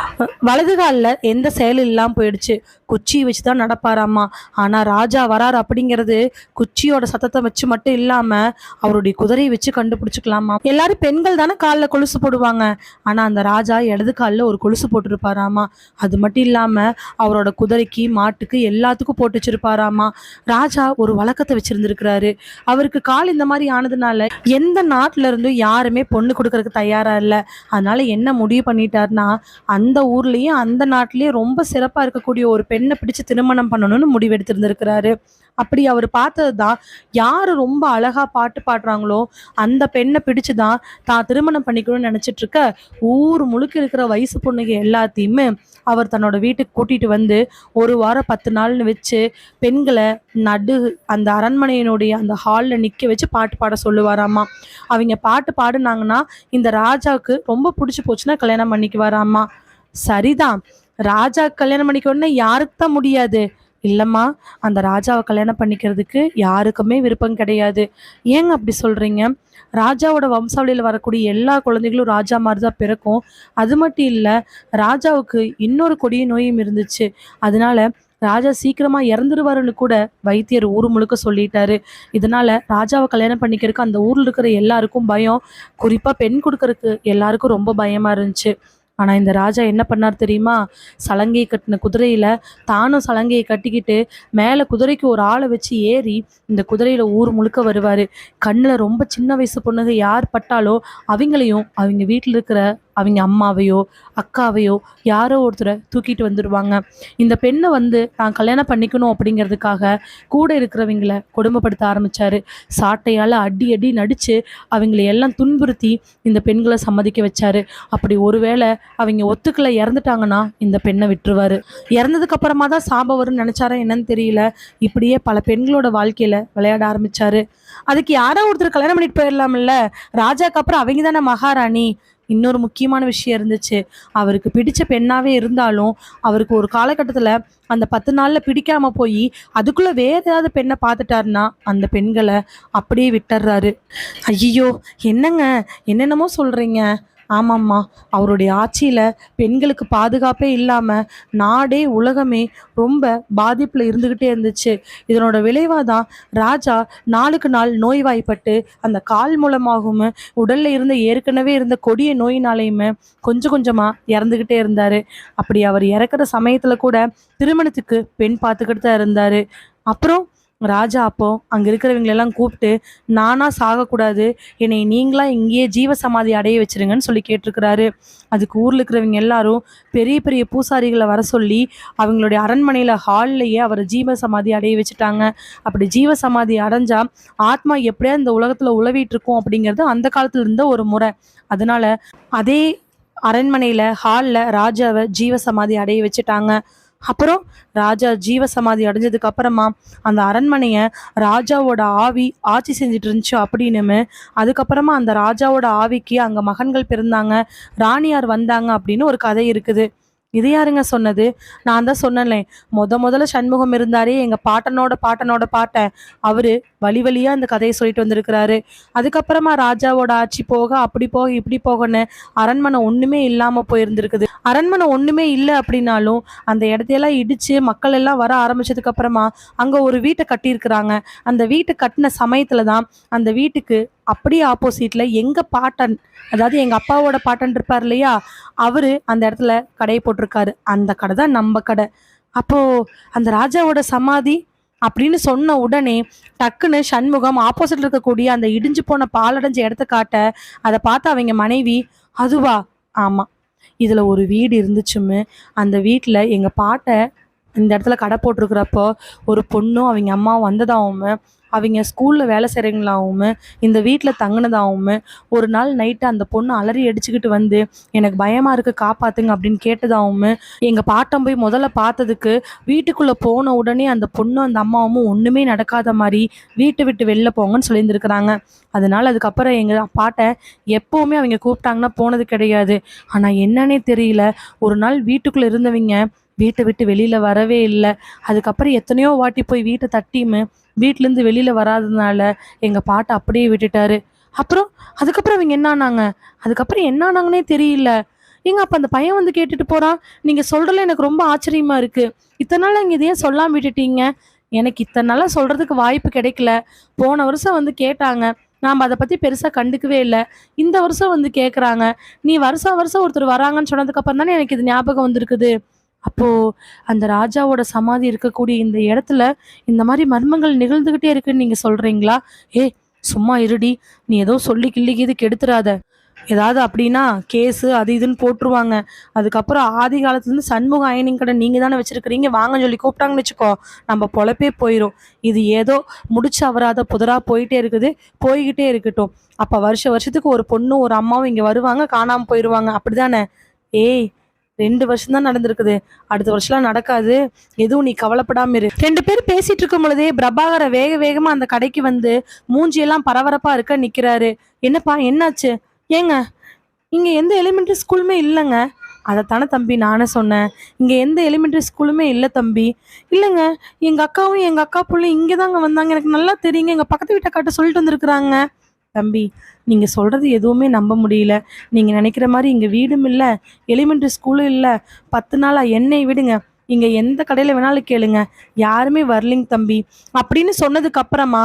வலது காலில் எந்த செயலும் இல்லாம போயிடுச்சு. குச்சி வச்சுதான் நடப்பாராமா. ஆனா ராஜா வராரு அப்படிங்கிறது குச்சியோட சத்தத்தை வச்சு மட்டும் இல்லாம அவருடைய குதிரையை வச்சு கண்டுபிடிச்சுக்கலாமா. எல்லாரும் பெண்கள் தானே காலில் கொலுசு போடுவாங்க. ஆனா அந்த ராஜா இடது காலில் ஒரு கொலுசு போட்டுருப்பாராமா. அது மட்டும் இல்லாம அவரோட குதிரைக்கு மாட்டுக்கு எல்லாத்துக்கும் போட்டு வச்சிருப்பாராமா. ராஜா ஒரு வழக்கத்தை வச்சிருந்திருக்கிறாரு. அவருக்கு கால் இந்த மாதிரி ஆனதுனால எந்த நாட்டுல இருந்தும் யாருமே பொண்ணு கொடுக்கறதுக்கு தயாரா இல்ல. அதனால என்ன முடிவு பண்ணிட்டாருன்னா, அந்த ஊர்லயும் அந்த நாட்டிலயும் ரொம்ப சிறப்பா இருக்கக்கூடிய ஒரு பெண்ணை பிடிச்சு திருமணம் பண்ணணும்னு முடிவு எடுத்திருந்திருக்கிறாரு. அப்படி அவர் பார்த்ததுதான், யாரு ரொம்ப அழகா பாட்டு பாடுறாங்களோ அந்த பெண்ணை பிடிச்சுதான் தான் திருமணம் பண்ணிக்கணும்னு நினைச்சிட்டு இருக்க ஊர் முழுக்க இருக்கிற வயசு பொண்ணுங்க எல்லாத்தையுமே அவர் தன்னோட வீட்டுக்கு கூட்டிட்டு வந்து 1 வாரம் 10 நாள்னு வச்சு பெண்களை அந்த அரண்மனையினுடைய அந்த ஹாலில் நிற்க வச்சு பாட்டு பாட சொல்லுவாராமா. அவங்க பாட்டு பாடுனாங்கன்னா இந்த ராஜாவுக்கு ரொம்ப பிடிச்சி போச்சுன்னா கல்யாணம் பண்ணிக்குவாராமா. சரிதான், ராஜா கல்யாணம் பண்ணிக்கணும்னா யாருக்கு தான் முடியாது இல்லம்மா. அந்த ராஜாவை கல்யாணம் பண்ணிக்கிறதுக்கு யாருக்குமே விருப்பம் கிடையாது. ஏங்க அப்படி சொல்றீங்க? ராஜாவோட வம்சாவளியில் வரக்கூடிய எல்லா குழந்தைகளும் ராஜா மாதிரி தான் பிறக்கும். அது மட்டும் இல்லை, ராஜாவுக்கு இன்னொரு கொடிய நோயும் இருந்துச்சு. அதனால ராஜா சீக்கிரமா இறந்துருவாருன்னு கூட வைத்தியர் ஊர் முழுக்க சொல்லிட்டாரு. இதனால ராஜாவை கல்யாணம் பண்ணிக்கிறதுக்கு அந்த ஊர்ல இருக்கிற எல்லாருக்கும் பயம். குறிப்பா பெண் கொடுக்கறதுக்கு எல்லாருக்கும் ரொம்ப பயமா இருந்துச்சு. ஆனா இந்த ராஜா என்ன பண்ணார் தெரியுமா? சலங்கை கட்டின குதிரையில தானும் சலங்கையை கட்டிக்கிட்டு மேல குதிரைக்கு ஒரு ஆளை வச்சு ஏறி இந்த குதிரையில ஊர் முழுக்க வருவாரு. கண்ணுல ரொம்ப சின்ன வயசு பொண்ணுங்க யார் பட்டாலோ அவங்களையும் அவங்க வீட்டில் இருக்கிற அவங்க அம்மாவையோ அக்காவையோ யாரோ ஒருத்தரை தூக்கிட்டு வந்துடுவாங்க. இந்த பெண்ணை வந்து தான் கல்யாணம் பண்ணிக்கணும் அப்படிங்கிறதுக்காக கூட இருக்கிறவங்களை கொடுமைப்படுத்த ஆரம்பிச்சாரு. சாட்டையால் அடி அடி நடிச்சு அவங்களை எல்லாம் துன்புறுத்தி இந்த பெண்களை சம்மதிக்க வச்சாரு. அப்படி ஒருவேளை அவங்க ஒத்துக்களை இறந்துட்டாங்கன்னா இந்த பெண்ணை விட்டுருவாரு. இறந்ததுக்கு அப்புறமா தான் சாபம் வரும்னு நினைச்சாரா என்னன்னு தெரியல. இப்படியே பல பெண்களோட வாழ்க்கையில விளையாட ஆரம்பிச்சாரு. அதுக்கு யாரோ ஒருத்தர் கல்யாணம் பண்ணிட்டு போயிடலாம்ல. ராஜாக்கு அப்புறம் அவங்க தானே மகாராணி. இன்னொரு முக்கியமான விஷயம் இருந்துச்சு. அவருக்கு பிடிச்ச பெண்ணாவே இருந்தாலும் அவருக்கு ஒரு காலகட்டத்துல அந்த 10 நாள்ல பிடிக்காம போய் அதுக்குள்ள வேற ஏதாவது பெண்ணை பார்த்துட்டாருன்னா அந்த பெண்களை அப்படியே விட்டுறாரு. ஐயோ, என்னங்க என்னென்னமோ சொல்றீங்க? ஆமாம்மா, அவருடைய ஆட்சியில் பெண்களுக்கு பாதுகாப்பே இல்லாமல் நாடே உலகமே ரொம்ப பாதிப்பில் இருந்துக்கிட்டே இருந்துச்சு. இதனோட விளைவாக தான் ராஜா நாளுக்கு நாள் நோய்வாய்ப்பட்டு அந்த கால் மூலமாகவும் உடலில் இருந்த ஏற்கனவே இருந்த கொடிய நோயினாலேயுமே கொஞ்சம் கொஞ்சமாக இறந்துக்கிட்டே இருந்தார். அப்படி அவர் இறக்குற சமயத்தில் கூட திருமணத்துக்கு பெண் பார்த்துக்கிட்டு தான் இருந்தார். அப்புறம் ராஜா அப்போ அங்கே இருக்கிறவங்களெல்லாம் கூப்பிட்டு, நானா சாகக்கூடாது, என்னை நீங்களா இங்கேயே ஜீவசமாதி அடைய வச்சிருங்கன்னு சொல்லி கேட்டிருக்கிறாரு. அதுக்கு ஊரில் இருக்கிறவங்க எல்லாரும் பெரிய பெரிய பூசாரிகளை வர சொல்லி அவங்களுடைய அரண்மனையில் ஹால்லையே அவரை ஜீவசமாதி அடைய வச்சுட்டாங்க. அப்படி ஜீவசமாதி அடைஞ்சா ஆத்மா எப்படியா இந்த உலகத்தில் உழவிட்டு இருக்கும் அப்படிங்கிறது அந்த காலத்துல இருந்த ஒரு முறை. அதனால அதே அரண்மனையில் ஹாலில் ராஜாவை ஜீவசமாதி அடைய வச்சுட்டாங்க. அப்புறம் ராஜா ஜீவசமாதி அடைஞ்சதுக்கு அப்புறமா அந்த அரண்மனையை ராஜாவோட ஆவி ஆட்சி செஞ்சுட்டு இருந்துச்சு அப்படின்னுமே, அதுக்கப்புறமா அந்த ராஜாவோட ஆவிக்கு அங்கே மகன்கள் பிறந்தாங்க, ராணியார் வந்தாங்க அப்படின்னு ஒரு கதை இருக்குது. இது யாருங்க சொன்னது? நான் தான் சொன்னேன்லே, முதல்ல சண்முகம் இருந்தாரே எங்கள் பாட்டனோட பாட்டன், அவரு வழி வழியாக இந்த கதையை சொல்லிட்டு வந்திருக்கிறாரு. அதுக்கப்புறமா ராஜாவோட ஆட்சி போக அப்படி போக இப்படி போகன்னு அரண்மனை ஒன்றுமே இல்லாமல் போயிருந்துருக்குது. அரண்மனை ஒன்றுமே இல்லை அப்படின்னாலும் அந்த இடத்தையெல்லாம் இடித்து மக்கள் எல்லாம் வர ஆரம்பிச்சதுக்கு அப்புறமா அங்கே ஒரு வீட்டை கட்டியிருக்கிறாங்க. அந்த வீட்டை கட்டின சமயத்தில் தான் அந்த வீட்டுக்கு அப்படியே ஆப்போசிட்ல எங்க பாட்டன், அதாவது எங்க அப்பாவோட பாட்டன் இருப்பார் இல்லையா, அவரு அந்த இடத்துல கடையை போட்டிருக்காரு. அந்த கடை தான் நம்ம கடை. அப்போ அந்த ராஜாவோட சமாதி அப்படின்னு சொன்ன உடனே டக்குன்னு சண்முகம் ஆப்போசிட்ல இருக்கக்கூடிய அந்த இடிஞ்சு போன பாலடைஞ்ச இடத்த காட்ட, அதை பார்த்து அவங்க மனைவி, அதுவா? ஆமா, இதுல ஒரு வீடு இருந்துச்சுன்னு, அந்த வீட்டுல எங்க பாட்ட இந்த இடத்துல கடை போட்டிருக்கிறப்போ ஒரு பொண்ணும் அவங்க அம்மாவும் வந்ததாகவும், அவங்க ஸ்கூல்ல வேலை செய்கிறவங்களாகவும், இந்த வீட்டில் தங்கினதாகவும், ஒரு நாள் நைட்டு அந்த பொண்ணு அலறி அடிச்சுக்கிட்டு வந்து எனக்கு பயமா இருக்கு காப்பாத்துங்க அப்படின்னு கேட்டதாகவும், எங்க பாட்டம் போய் முதல்ல பார்த்ததுக்கு வீட்டுக்குள்ள போன உடனே அந்த பொண்ணும் அந்த அம்மாவும் ஒண்ணுமே நடக்காத மாதிரி வீட்டை விட்டு வெளில போங்கன்னு சொல்லியிருந்திருக்கிறாங்க. அதனால அதுக்கப்புறம் எங்க பாட்டை எப்பவுமே அவங்க கூப்பிட்டாங்கன்னா போனது கிடையாது. ஆனா என்னன்னே தெரியல, ஒரு நாள் வீட்டுக்குள்ள இருந்தவங்க வீட்டை விட்டு வெளியில வரவே இல்லை. அதுக்கப்புறம் எத்தனையோ வாட்டி போய் வீட்டை தட்டியுமே வீட்டிலேருந்து வெளியில வராததுனால எங்க பாட்டை அப்படியே விட்டுட்டாரு. அப்புறம் அதுக்கப்புறம் அவங்க என்ன ஆனாங்க? அதுக்கப்புறம் என்ன ஆனாங்கன்னே தெரியல. ஏங்க அப்ப அந்த பையன் வந்து கேட்டுட்டு போறான். நீங்க சொல்றதுல எனக்கு ரொம்ப ஆச்சரியமா இருக்கு. இத்தனை நாள் நீங்க இதையே சொல்லாம விட்டுட்டீங்க. எனக்கு இத்தனை நாளா சொல்றதுக்கு வாய்ப்பு கிடைக்கல. போன வருஷம் வந்து கேட்டாங்க. நாம அதை பத்தி பெருசா கண்டுக்கவே இல்லை. இந்த வருஷம் வந்து கேட்குறாங்க. நீ வருஷம் வருஷம் ஒருத்தர் வராங்கன்னு சொன்னதுக்கு அப்புறம் தானே எனக்கு இது ஞாபகம் வந்திருக்குது. அப்போ அந்த ராஜாவோட சமாதி இருக்கக்கூடிய இந்த இடத்துல இந்த மாதிரி மர்மங்கள் நிகழ்ந்துகிட்டே இருக்குன்னு நீங்க சொல்றீங்களா? ஏ, சும்மா இருடி, நீ ஏதோ சொல்லி கிள்ளிக்கிது கெடுத்துறாத. ஏதாவது அப்படின்னா கேஸு அது இதுன்னு போட்டுருவாங்க. அதுக்கப்புறம் ஆதி காலத்துலேருந்து சண்முக அயனிங் கடை நீங்கள் தானே வச்சிருக்கிறீங்க, வாங்கன்னு சொல்லி கூப்பிட்டாங்கன்னு வச்சுக்கோ, நம்ம பொழப்பே போயிடும். இது ஏதோ முடிச்சு அவராத புதரா போயிட்டே இருக்குது, போய்கிட்டே இருக்கட்டும். அப்போ வருஷத்துக்கு ஒரு பொண்ணும் ஒரு அம்மாவும் இங்கே வருவாங்க, காணாமல் போயிடுவாங்க, அப்படிதானே? ஏய், 2 வருஷம் தான் நடந்திருக்குது, அடுத்த வருஷம்லாம் நடக்காது. எதுவும் நீ கவலைப்படாம இரு. 2 பேர் பேசிட்டு இருக்கும் பொழுதே பிரபாகர வேக வேகமா அந்த கடைக்கு வந்து மூஞ்சியெல்லாம் பரபரப்பா இருக்க நிக்கிறாரு. என்னப்பா, என்னாச்சு? ஏங்க, இங்க எந்த எலிமெண்ட்ரி ஸ்கூலுமே இல்லைங்க. அதைத்தானே தம்பி நானே சொன்னேன். இங்க எந்த எலிமெண்ட்ரி ஸ்கூலுமே இல்லை தம்பி. இல்லைங்க, எங்க அக்காவும் எங்க அக்கா பிள்ளை இங்கே தாங்க வந்தாங்க, எனக்கு நல்லா தெரியுங்க, எங்க பக்கத்து வீட்டை சொல்லிட்டு வந்திருக்கிறாங்க. தம்பி, நீங்க சொல்றது எதுவுமே நம்ப முடியல. நீங்க நினைக்கிற மாதிரி இங்க வீடும் இல்ல, எலிமெண்ட்ரி ஸ்கூலும் இல்ல. 10 நாளா என்னை விடுங்க, இங்க எந்த கடையில வேணாலும் கேளுங்க, யாருமே வரலிங்க தம்பி அப்படின்னு சொன்னதுக்கு அப்புறமா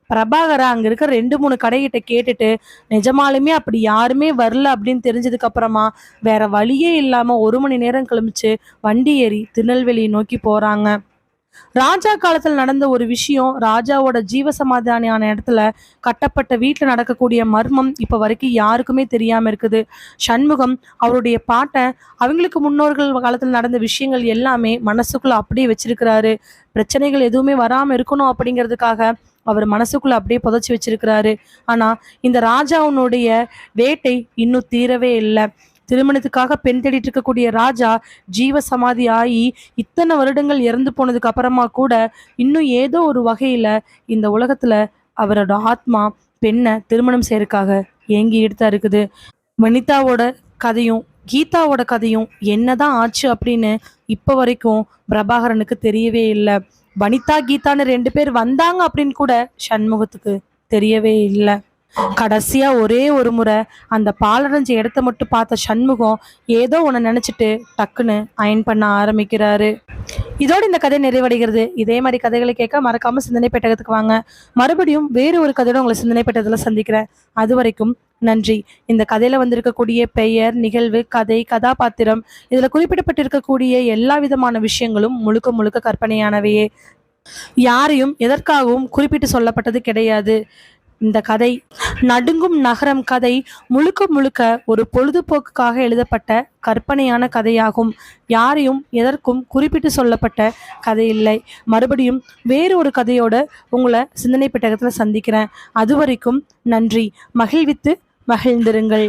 பிரபாகரா அங்க இருக்க 2-3 கடைகிட்ட கேட்டுட்டு, நிஜமாலுமே அப்படி யாருமே வரல அப்படின்னு தெரிஞ்சதுக்கு அப்புறமா வேற வழியே இல்லாம 1 மணி நேரம் கழிச்சு வண்டி ஏறி திருநெல்வேலியை நோக்கி போறாங்க. ராஜா காலத்துல நடந்த ஒரு விஷயம், ராஜாவோட ஜீவசமாதியான இடத்துல கட்டப்பட்ட வீட்டுல நடக்கக்கூடிய மர்மம் இப்ப வரைக்கும் யாருக்குமே தெரியாம இருக்குது. சண்முகம் அவருடைய பாட்டை அவங்களுக்கு முன்னோர்கள் காலத்துல நடந்த விஷயங்கள் எல்லாமே மனசுக்குள்ள அப்படியே வச்சிருக்கிறாரு. பிரச்சனைகள் எதுவுமே வராம இருக்கணும் அப்படிங்கிறதுக்காக அவர் மனசுக்குள்ள அப்படியே புதைச்சி வச்சிருக்கிறாரு. ஆனா இந்த ராஜாவுனுடைய வேட்டை இன்னும் தீரவே இல்லை. திருமணத்துக்காக பெண் தேடிட்டு இருக்கக்கூடிய ராஜா ஜீவ சமாதி ஆகி இத்தனை வருடங்கள் இறந்து போனதுக்கு அப்புறமா கூட இன்னும் ஏதோ ஒரு வகையில இந்த உலகத்துல அவரோட ஆத்மா பெண்ணை திருமணம் செய்யறதுக்காக ஏங்கிட்டு தான் இருக்குது. வனிதாவோட கதையும் கீதாவோட கதையும் என்னதான் ஆச்சு அப்படின்னு இப்ப வரைக்கும் பிரபாகரனுக்கு தெரியவே இல்லை. வனிதா கீதான்னு 2 பேர் வந்தாங்க அப்படின்னு கூட சண்முகத்துக்கு தெரியவே இல்லை. கடைசியா ஒரே ஒரு முறை அந்த பாலடைஞ்ச இடத்த மட்டும் பார்த்த சண்முகம் ஏதோ ஒன்று நினைச்சிட்டு டக்குன்னு அயன் பண்ண ஆரம்பிக்கிறாரு. இதோடு இந்த கதை நிறைவடைகிறது. இதே மாதிரி கதைகளை கேட்க மறக்காம சிந்தனை பெட்டகத்துக்கு வாங்க. மறுபடியும் வேறு ஒரு கதையோட உங்களை சிந்தனை பெட்டகத்துல சந்திக்கிறேன். அது வரைக்கும் நன்றி. இந்த கதையில வந்திருக்கக்கூடிய பெயர், நிகழ்வு, கதை, கதாபாத்திரம், இதுல குறிப்பிடப்பட்டிருக்கக்கூடிய எல்லா விதமான விஷயங்களும் முழுக்க முழுக்க கற்பனையானவையே. யாரையும் எதற்காகவும் குறிப்பிட்டு சொல்லப்பட்டது கிடையாது. இந்த கதை நடுங்கும் நகரம் கதை முழுக்க முழுக்க ஒரு பொழுதுபோக்குக்காக எழுதப்பட்ட கற்பனையான கதையாகும். யாரையும் எதற்கும் குறிப்பிட்டு சொல்லப்பட்ட கதை இல்லை. மறுபடியும் வேறு ஒரு கதையோட உங்களை சிந்தனை பெட்டகத்தில் சந்திக்கிறேன். அது வரைக்கும் நன்றி. மகிழ்வித்து மகிழ்ந்திருங்கள்.